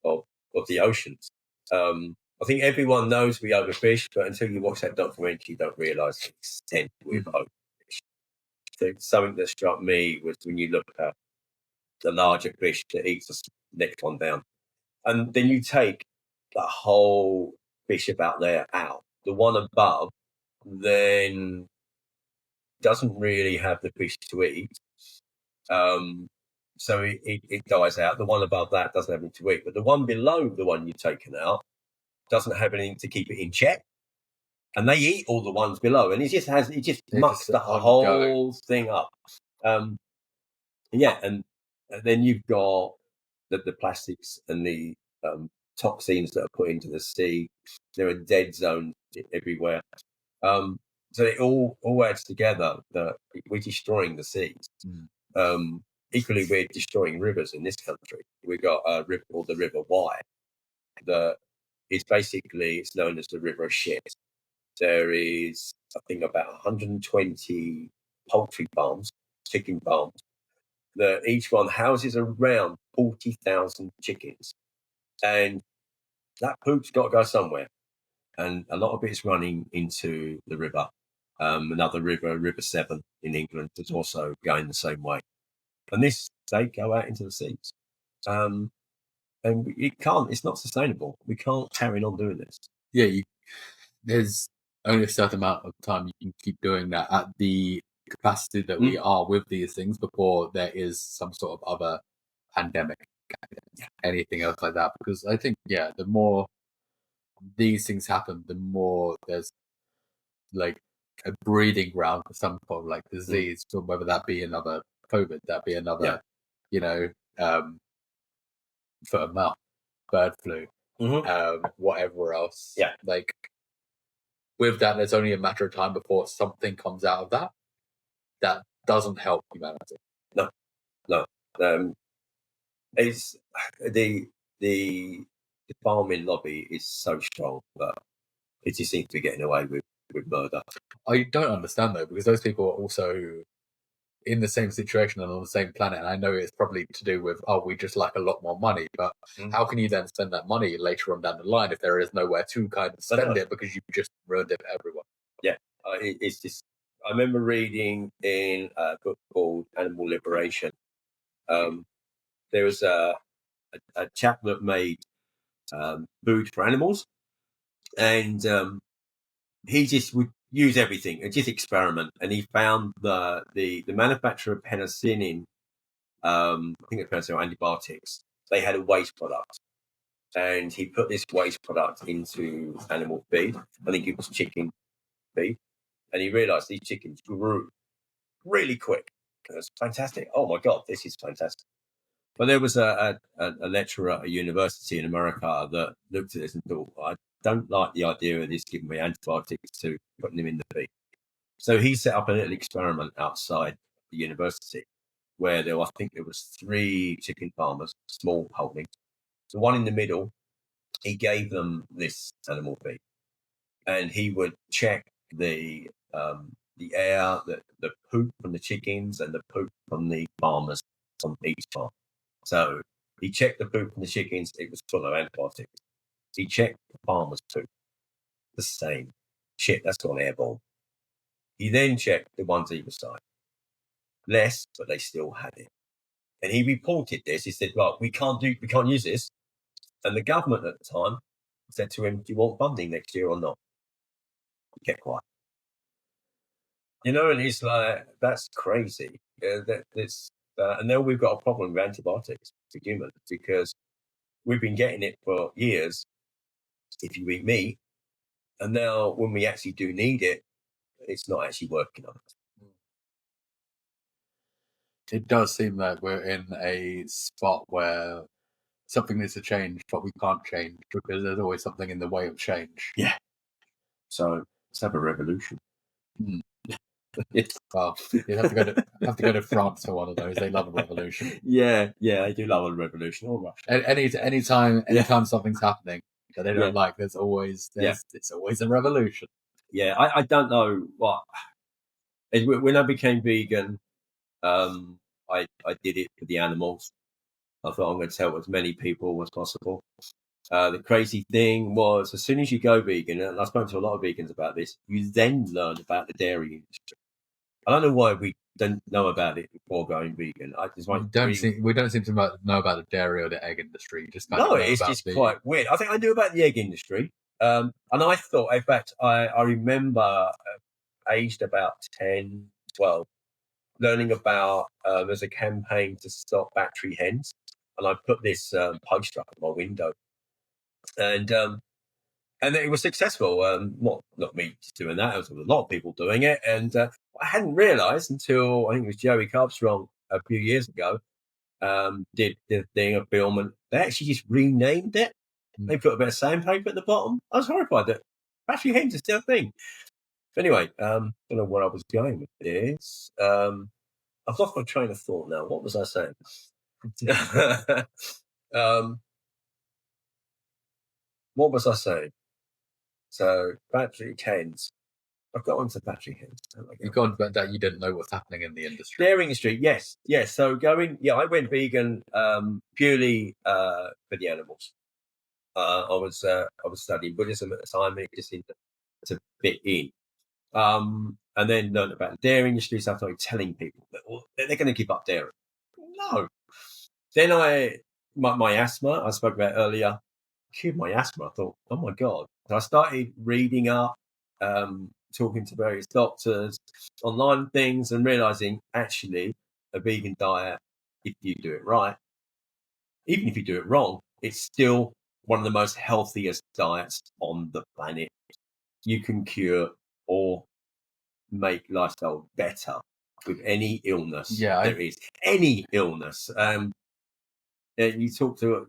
of the oceans. I think everyone knows we overfish, but until you watch that documentary, you don't realise the extent we've overfished. So something that struck me was when you look at the larger fish that eats the next one down, and then you take the whole fish about there out. The one above then doesn't really have the fish to eat. So it dies out. The one above that doesn't have anything to eat. But the one below the one you've taken out doesn't have anything to keep it in check. And they eat all the ones below. And it just mucks the whole thing up. And then you've got the plastics and the toxins that are put into the sea. There are dead zones everywhere. So it all adds together that we're destroying the seas. Equally, we're destroying rivers in this country. We've got a river called the River Weir that is basically, it's known as the River of Shit. There is, I think, about 120 poultry farms, chicken farms, that each one houses around 40,000 chickens. And that poop's got to go somewhere. And a lot of it is running into the river. Another river, River Severn in England, is also going the same way. And they go out into the seas. And it's not sustainable. We can't carry on doing this. Yeah, there's only a certain amount of time you can keep doing that at the capacity that we are with these things before there is some sort of other pandemic, anything else like that. Because I think, the more these things happen, the more there's like a breeding ground for some form of like disease, so whether that be another COVID, that be another, foot and mouth, bird flu, whatever else. Yeah. Like with that, there's only a matter of time before something comes out of that doesn't help humanity. No. It's the farming lobby is so strong that it just seems to be getting away with murder. I don't understand though, because those people are also in the same situation and on the same planet. And I know it's probably to do with, we just lack a lot more money. But how can you then spend that money later on down the line if there is nowhere to kind of spend it because you just ruined it for everyone? Yeah, it's just. I remember reading in a book called Animal Liberation. There was a chap that made food for animals, and he just would use everything and just experiment. And he found the manufacturer of penicillin, I think it's penicillin, antibiotics, they had a waste product. And he put this waste product into animal feed. I think it was chicken feed. And he realised these chickens grew really quick. It was fantastic. Oh my God, this is fantastic. But there was a lecturer at a university in America that looked at this and thought, I don't like the idea of this giving me antibiotics to putting them in the feed. So he set up a little experiment outside the university where I think there was 3 chicken farmers, small holdings. The one in the middle, he gave them this animal feed, and he would check the air, the poop from the chickens and the poop from the farmers on each farm. So he checked the poop from the chickens, it was full of antibiotics. He checked the farmer's poop, the same. Shit, that's gone airborne. He then checked the ones either side. Less, but they still had it. And he reported this. He said, right, we can't use this. And the government at the time said to him, do you want funding next year or not? He kept quiet. And he's like, that's crazy. And now we've got a problem with antibiotics for humans because we've been getting it for years if you eat meat. And now when we actually do need it, it's not actually working on us. It does seem like we're in a spot where something needs to change, but we can't change because there's always something in the way of change. Yeah. So let's have a revolution. Well, you have to go to France for one of those. They love a revolution. Yeah, they do love a revolution. All right. Anytime something's happening that they don't like, it's always a revolution. Yeah, I don't know what. When I became vegan, I did it for the animals. I thought I'm going to tell as many people as possible. The crazy thing was, as soon as you go vegan, and I spoke to a lot of vegans about this, you then learn about the dairy industry. I don't know why we don't know about it before going vegan. We don't seem to know about the dairy or the egg industry. It's just quite weird. I think I knew about the egg industry, and I thought, in fact, I remember aged about 10, 12, learning about there's a campaign to stop battery hens, and I put this poster up at my window, and it was successful. Not me just doing that; it was a lot of people doing it, and I hadn't realised until I think it was Joey Carbstrong a few years ago did the thing, a film, and they actually just renamed it. They put a bit of sandpaper at the bottom. I was horrified that battery hens is still a thing. Anyway, don't know where I was going with this. I've lost my train of thought now. What was I saying? What was I saying? So battery hens. I've got onto battery hens. You've gone about that you didn't know what's happening in the industry. Dairy industry, yes. So I went vegan purely for the animals. I was studying Buddhism at the time, and it just seemed to fit in. And then learned about the dairy industry, so I started telling people that they're going to give up dairy. No. Then my asthma, I spoke about earlier, cured my asthma. I thought, oh my God. So I started reading up, talking to various doctors, online things, and realizing actually a vegan diet, if you do it right, even if you do it wrong, it's still one of the most healthiest diets on the planet. You can cure or make lifestyle better with any illness there is. Any illness. You talk to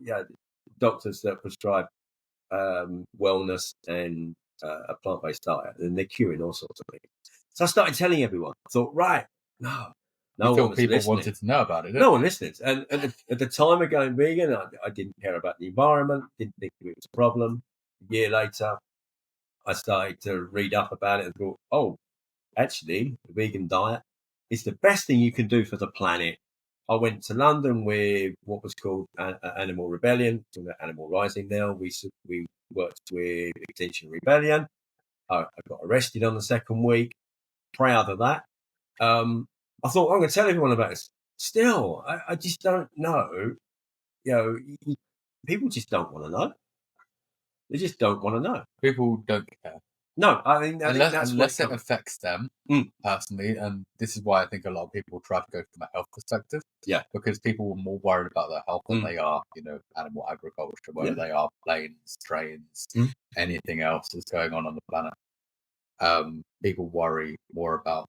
doctors that prescribe wellness and a plant-based diet, and they're curing all sorts of things. So I started telling everyone. I thought, right, no one was people listening. wanted to know about it. No one listened. And at the time of going vegan, I didn't care about the environment, didn't think it was a problem. A year later, I started to read up about it and thought, oh, actually, the vegan diet is the best thing you can do for the planet. I went to London with what was called Animal Rebellion, Animal Rising now. We worked with Extinction Rebellion. I got arrested on the second week. Proud of that. I thought, I'm going to tell everyone about this. Still, I just don't know. People just don't want to know. They just don't want to know. People don't care. No, I think unless it affects them personally, and this is why I think a lot of people try to go from a health perspective. Yeah, because people are more worried about their health than they are, animal agriculture, whether they are planes, trains, anything else that's going on the planet. People worry more about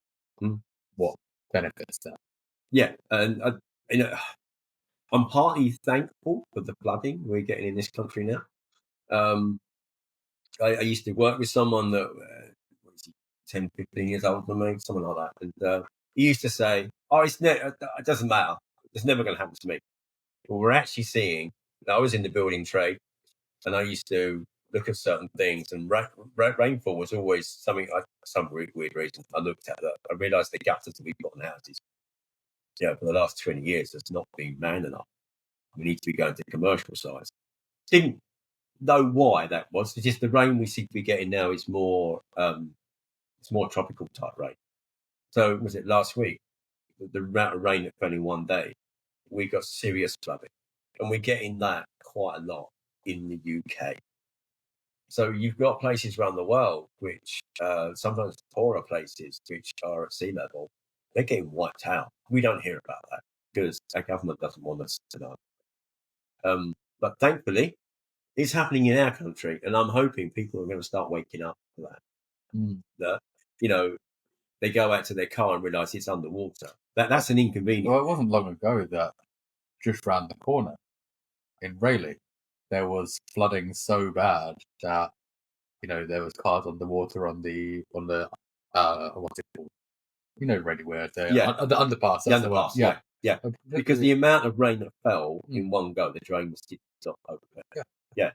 what benefits them. Yeah, and I'm partly thankful for the flooding we're getting in this country now. I used to work with someone that was 10, 15 years older than me, something like that. And he used to say, oh, it doesn't matter. It's never going to happen to me. But we're actually seeing, I was in the building trade, and I used to look at certain things, and rainfall was always something, some weird reason I looked at that. I realised the gutters that we've got in houses, for the last 20 years, has not been man enough. We need to be going to commercial size. Didn't know why that was. It's just the rain we seem to be getting now is more tropical type rain. So was it last week? The amount of rain that fell in one day, we got serious flooding, and we're getting that quite a lot in the UK. So you've got places around the world which sometimes poorer places which are at sea level, they're getting wiped out. We don't hear about that because our government doesn't want us to know. But thankfully, it's happening in our country, and I'm hoping people are going to start waking up to that. That they go out to their car and realise it's underwater. That's an inconvenience. Well, it wasn't long ago that just round the corner in Rayleigh, there was flooding so bad that there was cars underwater on the what's it called? Weir, the underpass. The underpass. Yeah. Because the amount of rain that fell in one go, the drain was not open. Yeah.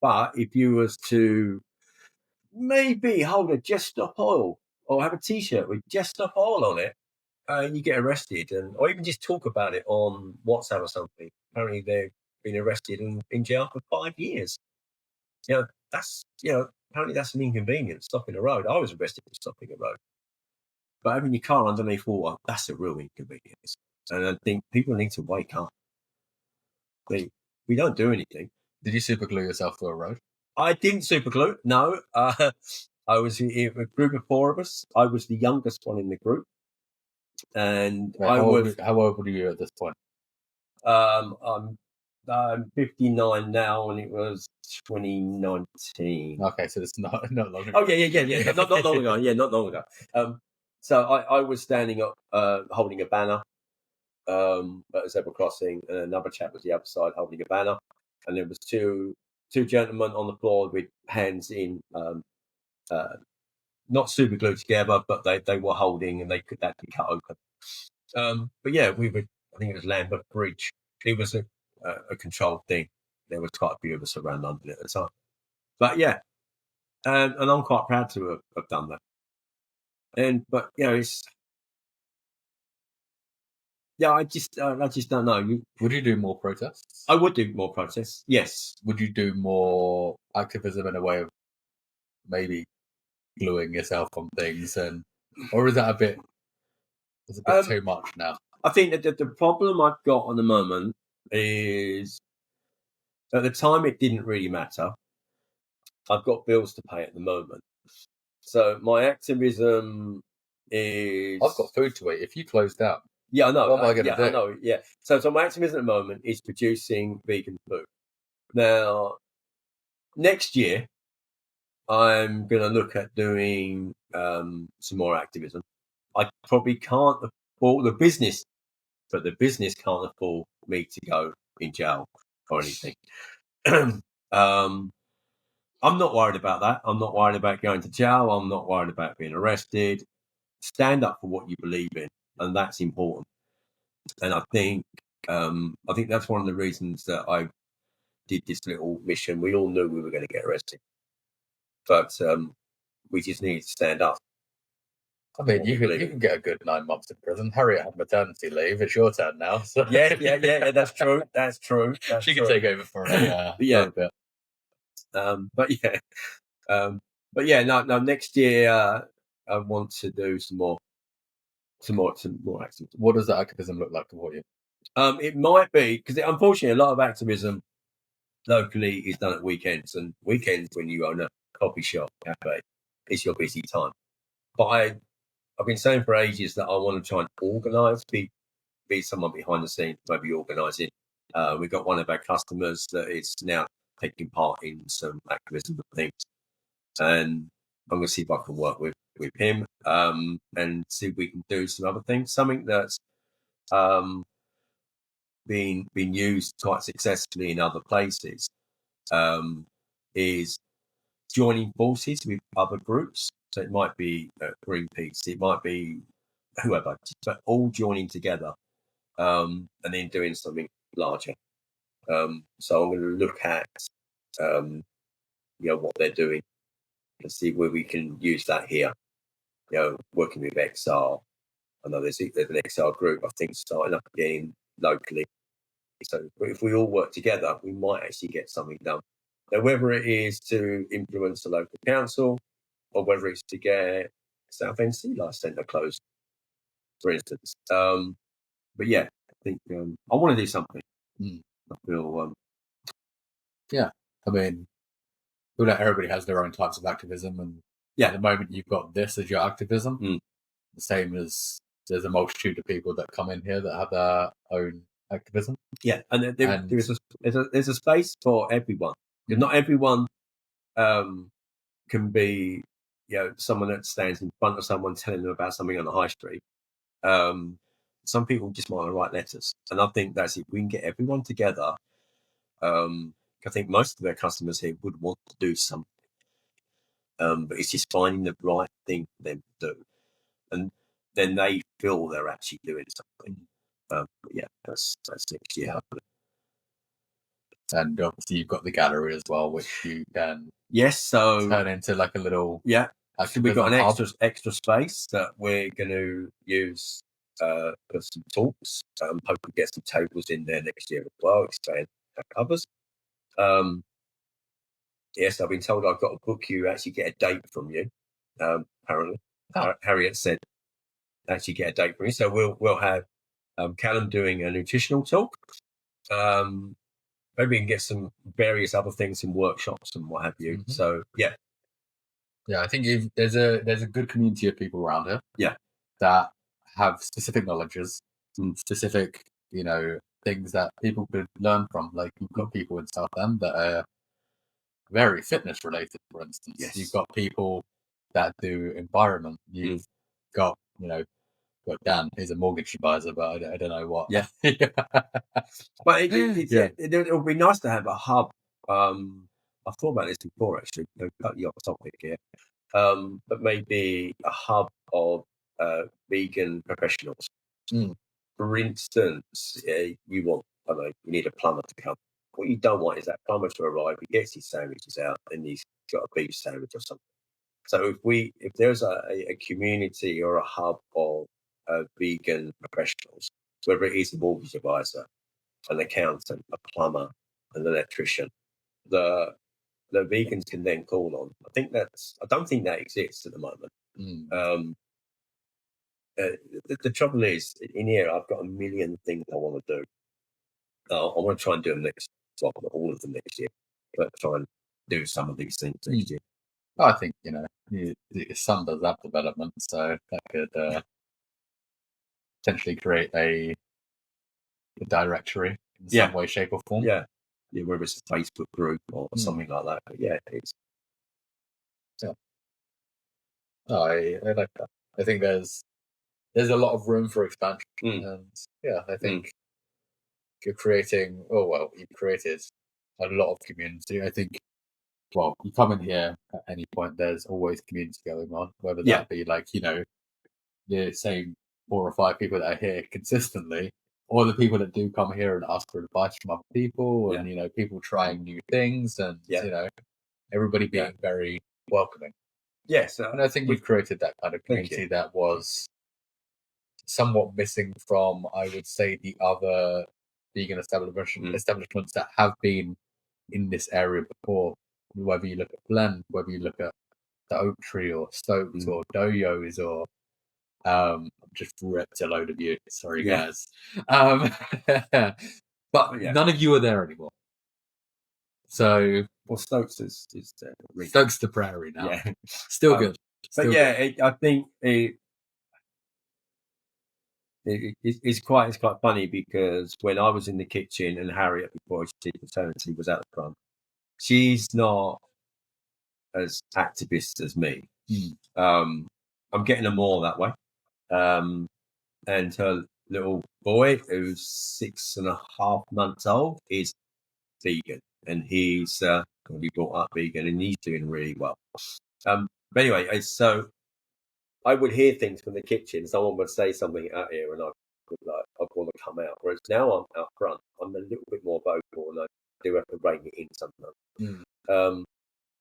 But if you was to maybe hold a Just Stop Oil or have a T-shirt with Just Stop Oil on it, and you get arrested, or even just talk about it on WhatsApp or something. Apparently, they've been arrested and in jail for 5 years. Apparently that's an inconvenience. Stopping a road. I was arrested for stopping a road, but having your car underneath water, that's a real inconvenience. And I think people need to wake up. We don't do anything. Did you super glue yourself to a road? I didn't super glue. No, I was in a group of 4 of us. I was the youngest one in the group. And how old were you at this point? I'm 59 now, and it was 2019. Okay, so it's not long ago. Oh yeah. Not long ago. Yeah, not long ago. So I was standing up, holding a banner at a zebra crossing, and another chap was the other side holding a banner, and there was two gentlemen on the floor with hands in not super glued together, but they were holding and they could be cut open. But yeah, I think it was Lambeth Bridge. It was a controlled thing. There was quite a few of us around London at the time. But yeah, and I'm quite proud to have done that. But it's. Yeah, I just don't know. Would you do more protests? I would do more protests. Yes. Would you do more activism in a way of maybe gluing yourself on things, or is that a bit too much now? I think that the problem I've got at the moment is at the time it didn't really matter. I've got bills to pay at the moment, so my activism is. I've got food to eat. If you close down. Yeah, I know. What am I going to do? I know, yeah. So my activism at the moment is producing vegan food. Now, next year, I'm going to look at doing some more activism. I probably can't afford the business, but the business can't afford me to go in jail or anything. I'm not worried about that. I'm not worried about going to jail. I'm not worried about being arrested. Stand up for what you believe in, and that's important. And I think that's one of the reasons that I did this little mission. We all knew we were going to get arrested, but we just needed to stand up. I mean, you can get a good 9 months in prison. Harriet had maternity leave. It's your turn now. So. Yeah. That's true. That's true. She can take over for a bit. But yeah. No. Next year, I want to do some more activism. What does that activism look like for you? It might be because unfortunately, a lot of activism locally is done at weekends, and weekends when you own a coffee shop, cafe, it's your busy time. But I've been saying for ages that I want to try and organise, be someone behind the scenes, maybe organising. We've got one of our customers that is now taking part in some activism things, and I'm going to see if I can work with him and see if we can do some other things. Something that's been used quite successfully in other places is joining forces with other groups. So it might be Greenpeace, it might be whoever, but all joining together and then doing something larger. So I'm going to look at what they're doing and see where we can use that here. Working with XR. I know there's an XR group I think starting up again locally. So if we all work together, we might actually get something done. Now, whether it is to influence the local council or whether it's to get Southend Sea Life Centre closed, for instance. But yeah, I think I want to do something. I feel. Yeah, I mean, everybody has their own types of activism, and at the moment you've got this as your activism. The same as there's a multitude of people that come in here that have their own activism. Yeah, and there's a space for everyone. Because not everyone can be, someone that stands in front of someone telling them about something on the high street. Some people just want to write letters, and I think that's if we can get everyone together. I think most of their customers here would want to do something, but it's just finding the right thing for them to do, and then they feel they're actually doing something. But yeah, that's next year. And obviously you've got the gallery as well, which you can so turn into like a little Actually, we've got an extra space that we're going to use for some talks. Hope we get some tables in there next year as well, expand our covers. Yes, I've been told I've got to book you, actually get a date from you. Apparently, Harriet said actually get a date from you. So we'll have Callum doing a nutritional talk. Maybe we can get some various other things, some workshops and what have you. Mm-hmm. So yeah, I think there's a good community of people around here. Yeah, that have specific knowledges and specific things that people could learn from. Like you've got people in Southend that are very fitness related, for instance. Yes. You've got people that do environment. You've got Dan, he's a mortgage advisor, but I don't know what. Yeah. But it would be nice to have a hub. I've thought about this before, actually. Cut you off topic here. but maybe a hub of vegan professionals. For instance, you want, I don't know, you need a plumber to come. What you don't want is that plumber to arrive, he gets his sandwiches out, and he's got a beef sandwich or something. So if there's a community or a hub of vegan professionals, whether it is a mortgage advisor, an accountant, a plumber, an electrician, the vegans can then call on. I don't think that exists at the moment. The trouble is, in here, I've got a million things I want to do. I want to try and do them next, well, not all of them next year, but try and do some of these things next year. I think, your son does app development, so that could potentially create a directory in some way, shape, or form. Yeah, whether it's a Facebook group or something like that. But yeah, it's. Yeah. I like that. I think there's a lot of room for expansion, and I think you've created a lot of community. I think, well, you come in here at any point, there's always community going on, whether that be like, the same 4 or 5 people that are here consistently, or the people that do come here and ask for advice from other people, and, people trying new things, and, everybody being very welcoming. Yes. And I think we've created that kind of community that was somewhat missing from, I would say, the other vegan establishments that have been in this area before. Whether you look at Blend, whether you look at the Oak Tree or Stoked or Doyo's or just ripped a load of you. Sorry, guys. But none of you are there anymore. So, well, Stokes is Stokes the Prairie now. Yeah. Still good. But I think it's quite funny, because when I was in the kitchen and Harriet, before she did maternity, was out the front, she's not as activist as me. I'm getting her more that way. And her little boy, who's 6.5 months old, is vegan, and he's we brought up vegan, and he's doing really well. But anyway, so I would hear things from the kitchen. Someone would say something out here, and I'd want to come out. Whereas now I'm out front, I'm a little bit more vocal, and I do have to rein it in sometimes.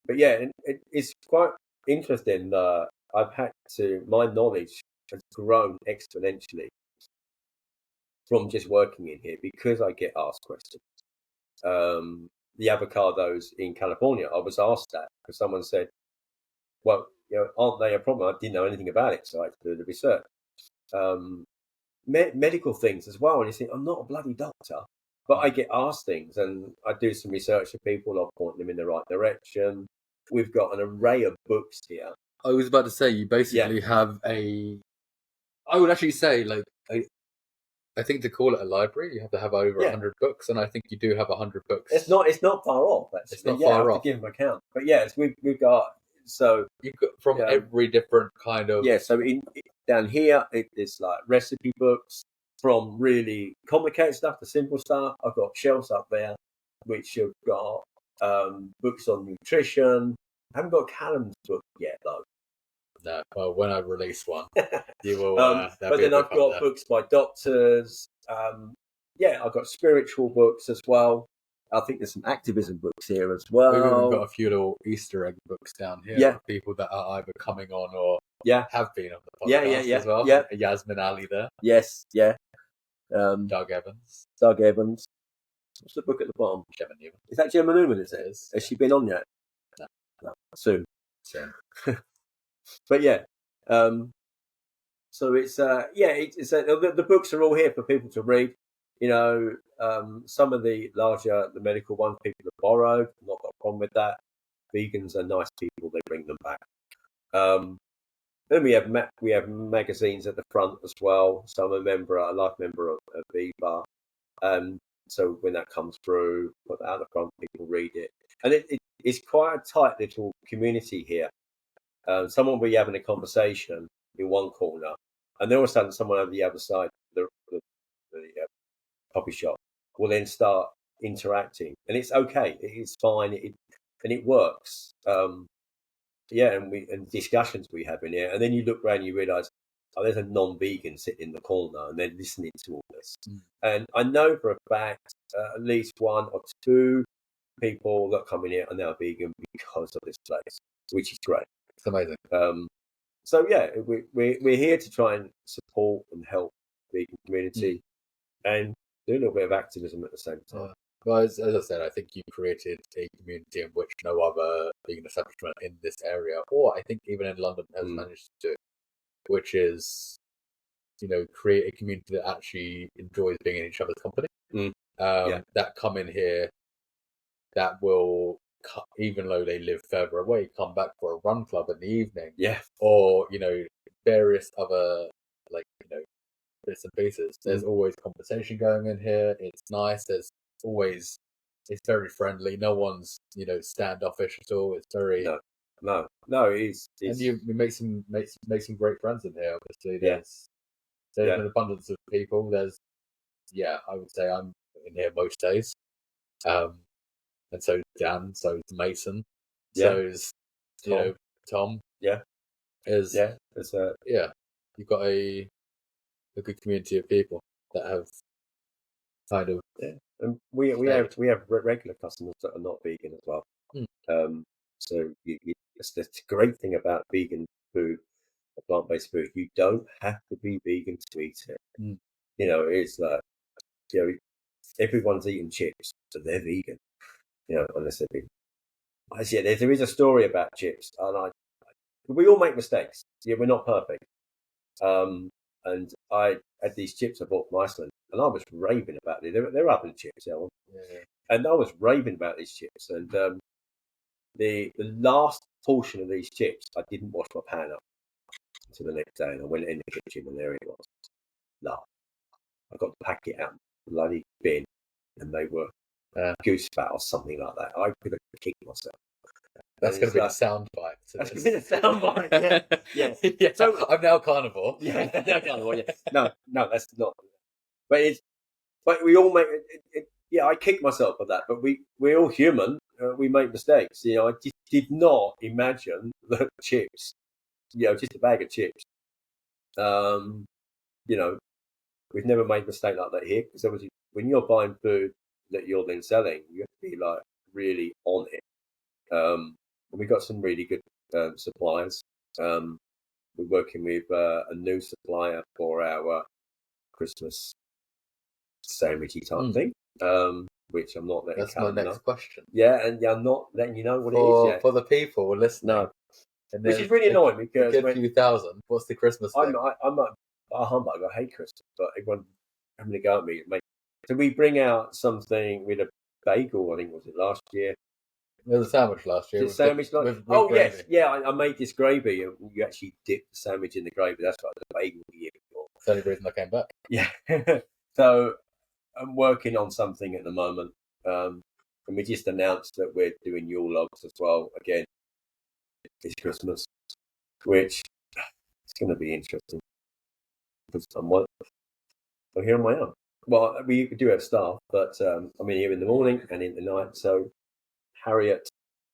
But yeah, it's quite interesting that my knowledge has grown exponentially from just working in here, because I get asked questions. The avocados in California, I was asked that because someone said, well, aren't they a problem? I didn't know anything about it, so I had to do the research. Medical things as well, and you think, I'm not a bloody doctor, but I get asked things, and I do some research for people, I'll point them in the right direction. We've got an array of books here. I was about to say, you basically have I would actually say, like, I think to call it a library, you have to have over 100 books, and I think you do have 100 books. It's not far off. Actually. It's not far off. To give them a count, but yes, we've got. So you've got from every different kind of... Yeah, so down here, it's like recipe books, from really complicated stuff to simple stuff. I've got shelves up there, which have got books on nutrition. I haven't got Callum's book yet, though. No, well, when I release one, you will... but then I've got books by doctors. I've got spiritual books as well. I think there's some activism books here as well. We've even got a few little Easter egg books down here. Yeah. People that are either coming on or have been on the podcast as well. Yeah. Yasmin Ali there. Yes, yeah. Doug Evans. What's the book at the bottom? Gemma Newman. Is that Gemma Newman, is it? Has she been on yet? No. Soon. But yeah. So it's the books are all here for people to read. Some of the medical ones people have borrowed. I've not got a problem with that. Vegans are nice people; they bring them back. Then we have magazines at the front as well. So I'm a life member of Viva. So when that comes through, put that out the front, people read it, and it's quite a tight little community here. Someone will be having a conversation in one corner, and then all of a sudden, someone over the other side, the coffee shop, will then start interacting, and it's okay. It is fine, and it works. and discussions we have in here, and then you look around, and you realise, oh, there's a non-vegan sitting in the corner, and they're listening to all this. And I know for a fact, at least one or two people that come in here are now vegan because of this place, which is great. It's amazing. So yeah, we're here to try and support and help the vegan community and do a little bit of activism at the same time. Well, as I said, I think you created a community in which no other vegan establishment in this area, or I think even in London, has managed to do, which is, create a community that actually enjoys being in each other's company. That come in here, that will, even though they live further away, come back for a run club in the evening. Yeah. Or, various other, bits and pieces. There's always conversation going in here. It's nice. It's very friendly. No one's, standoffish at all. It's very... No, it's... And you make some great friends in here, obviously. There's an abundance of people. I would say I'm in here most days. And so is Dan, so is Mason, so is Tom. You've got a good community of people that have kind of and we have regular customers that are not vegan as well. So that's the great thing about vegan food, plant-based food. You don't have to be vegan to eat it. It's like everyone's eating chips, so they're vegan. Unless they're vegan. There is a story about chips, and we all make mistakes. We're not perfect. And I had these chips I bought from Iceland, and I was raving about it. They're oven chips, and I was raving about these chips. And the last portion of these chips, I didn't wash my pan up until the next day, and I went in the kitchen, and there it was. No, I got the packet out, bloody bin, and they were goose fat or something like that. I could have kicked myself. That's going to be the sound bite. That's going to be the sound bite. Yeah. So I'm now carnivore. Yeah, now carnivore. Yeah. No, that's not. But we all make it. I kick myself for that. But we're all human. We make mistakes. I just did not imagine that chips. Just a bag of chips. We've never made a mistake like that here, because obviously when you're buying food that you're then selling, you have to be like really on it. And we've got some really good suppliers. We're working with a new supplier for our Christmas sandwichy type thing, which I'm not letting. That's my next question. Yeah, and I'm not letting you know what it is yet. For the people listening. No. Which is really annoying, because a few thousand. What's the Christmas thing? I'm a humbug. I hate Christmas, but everyone having to go at me. So we bring out something with a bagel. I think was it last year. There was a sandwich last year. With yes, I made this gravy. You actually dip the sandwich in the gravy. That's what the bagel the year before. That's the only reason I came back. Yeah. So I'm working on something at the moment, and we just announced that we're doing Yule logs as well. Again, it's Christmas, which is going to be interesting because I'm here on my own. Well, we do have staff, but I'm in here in the morning and in the night. So Harriet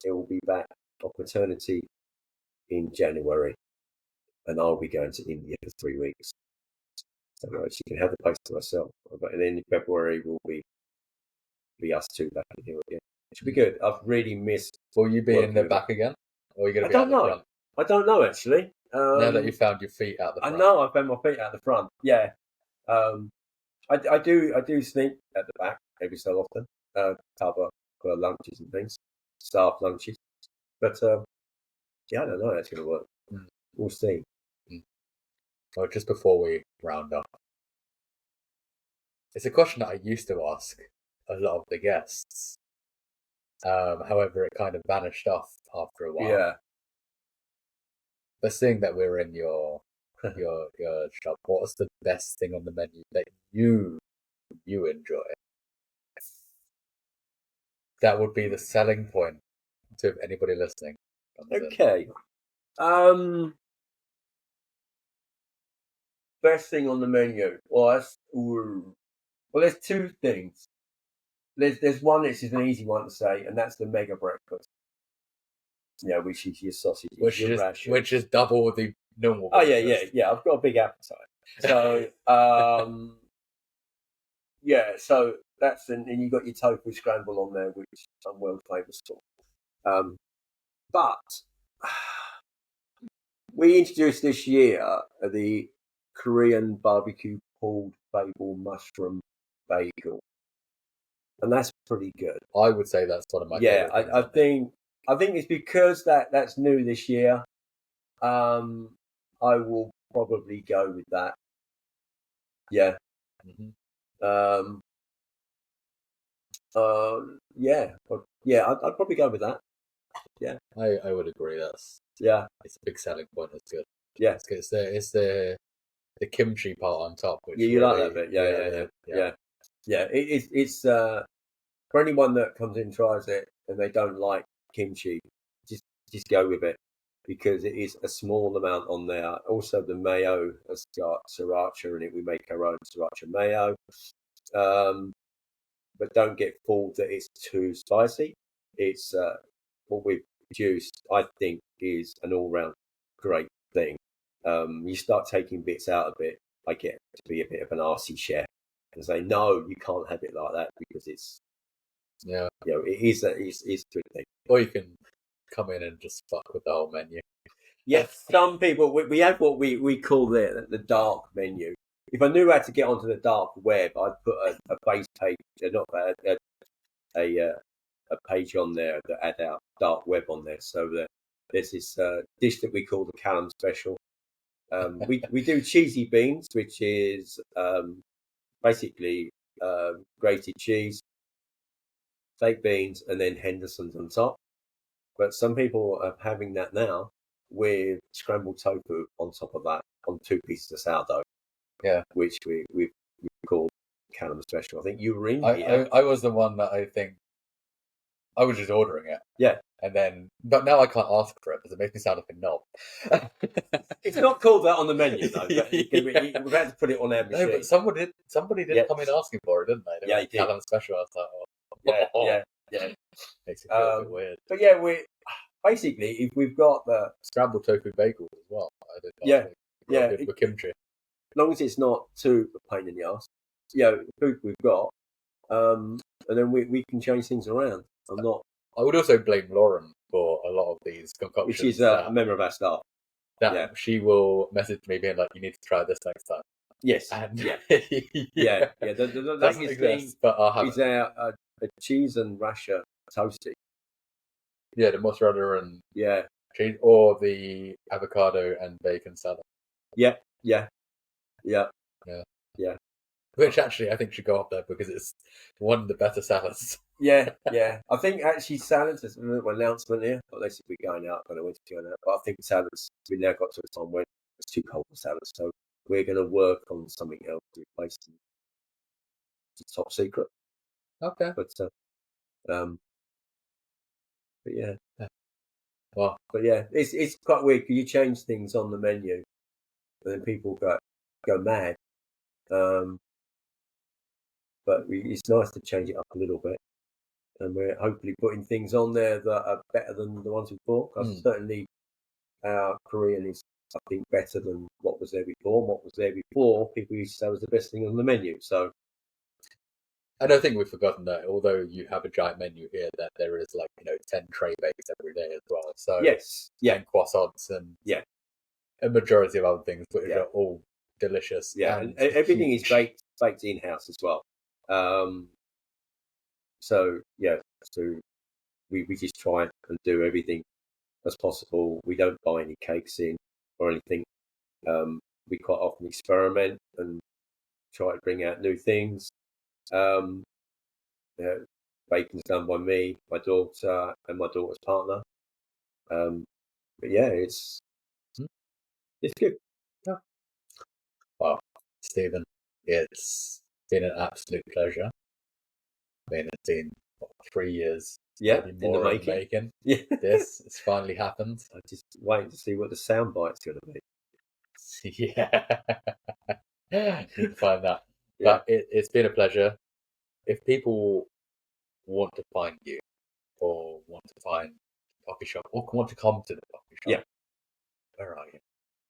will be back on paternity in January, and I'll be going to India for 3 weeks. So she can have the place to herself. But then in February will be us two back in here again. It should be good. I've really missed. Will you be in the back again? Or are you going to be out the front? I don't know, actually. Now that you found your feet out the front. I know I found my feet out the front. Yeah. I do sneak at the back every so often, cover for lunches and things, staff lunches. But I don't know how it's going to work. We'll see. Well, just before we round up, it's a question that I used to ask a lot of the guests. However, it kind of vanished off after a while. Yeah. But seeing that we're in your shop, what's the best thing on the menu that you enjoy? That would be the selling point to anybody listening. Okay. Best thing on the menu. Well, there's two things. There's one. This is an easy one to say, and that's the mega breakfast. Yeah, which is your sausage, which is double the normal. Oh yeah. I've got a big appetite. So yeah, so that's and you got your tofu scramble on there, which I'm world famous for. But we introduced this year the Korean barbecue pulled bagel mushroom bagel, and that's pretty good. I would say that's one of my favorite things. I think it's because that's new this year. I will probably go with that. Yeah. Mm-hmm. I'd probably go with that. Yeah, I would agree. It's a big selling point. It's good. Yeah, it's the kimchi part on top. Which you like that bit. Yeah. It's for anyone that comes in and tries it and they don't like kimchi, just go with it because it is a small amount on there. Also, the mayo has got sriracha in it. We make our own sriracha mayo. But don't get fooled that it's too spicy. It's what we've produced, I think, is an all-round great thing. You start taking bits out of it, I get to be a bit of an arsey chef and say, no, you can't have it like that because it's it is a good thing. Or you can come in and just fuck with the whole menu. Yes, some people we have what we call the dark menu. If I knew how to get onto the dark web, I'd put a base page, a page on there that had our dark web on there. So there's this dish that we call the Callum special. We do cheesy beans, which is basically grated cheese, baked beans, and then Henderson's on top. But some people are having that now with scrambled tofu on top of that, on 2 pieces of sourdough. Yeah, which we called Callum special. I think you were in here. I was the one that I think I was just ordering it. Yeah, and then but now I can't ask for it because it makes me sound like a knob. It's not called that on the menu though. We've had to put it on our machine. No, but somebody did come in asking for it, didn't they? They went, Callum special. I was like, yeah. Makes it feel a bit weird. But yeah, we basically if we've got the scrambled tofu bagel as well. I did with kimchi. As long as it's not too a pain in the ass, the food we've got, and then we can change things around. I would also blame Lauren for a lot of these concoctions. Which is a member of our staff. She will message me being like, "You need to try this next time." Yes. And The latest thing but I'll have is our a cheese and rasher toasty. Yeah, the mozzarella and cheese, or the avocado and bacon salad. Yeah. Which actually I think should go up there because it's one of the better salads. Yeah. I think actually salads is a little announcement here. Unless we're going out, I don't know when to go out. But I think salads, we now got to a time when it's too cold for salads. So we're going to work on something else to replace them. It's top secret. Okay. But yeah. Well, but yeah, it's quite weird because you change things on the menu and then people go mad. But it's nice to change it up a little bit, and we're hopefully putting things on there that are better than the ones before. Because certainly our Korean is, I think, better than what was there before. And what was there before, people used to say was the best thing on the menu. So I don't think we've forgotten that. Although you have a giant menu here, that there is 10 tray bakes every day as well. So yes, and croissants and a majority of other things, which are all delicious. Yeah, and everything is baked in house as well. So we just try and do everything as possible. We don't buy any cakes in or anything. We quite often experiment and try to bring out new things. Bacon's done by me, my daughter, and my daughter's partner. But yeah, it's good. Yeah. Well, Stephen, it's been an absolute pleasure. I mean, it's been 3 years. In the making. Yeah. This has finally happened. I'm just waiting to see what the soundbite's going to be. Yeah. You can find that. But it's been a pleasure. If people want to find you or want to find coffee shop or want to come to the coffee shop, Yeah. where are you?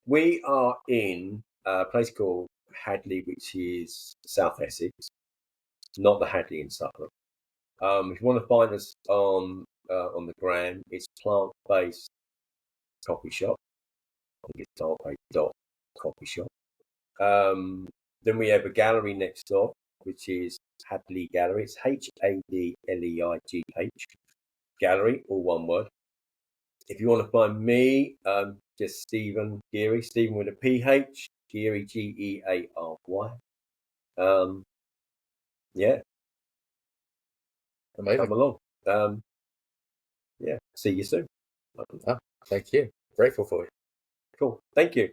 We are in a place called Hadley, which is South Essex, not the Hadley in Suffolk. If you want to find us on the gram, it's Plantfaced Coffee Shop. I think it's Plantfaced.coffee shop. Then we have a gallery next door, which is Hadley Gallery. It's HADLEIGH Gallery, all one word. If you want to find me, just Stephen Geary, Stephen with a PH, Geary Geary. Yeah, Amazing. come along. Yeah, see you soon. Thank you. Grateful for you. Cool. Thank you.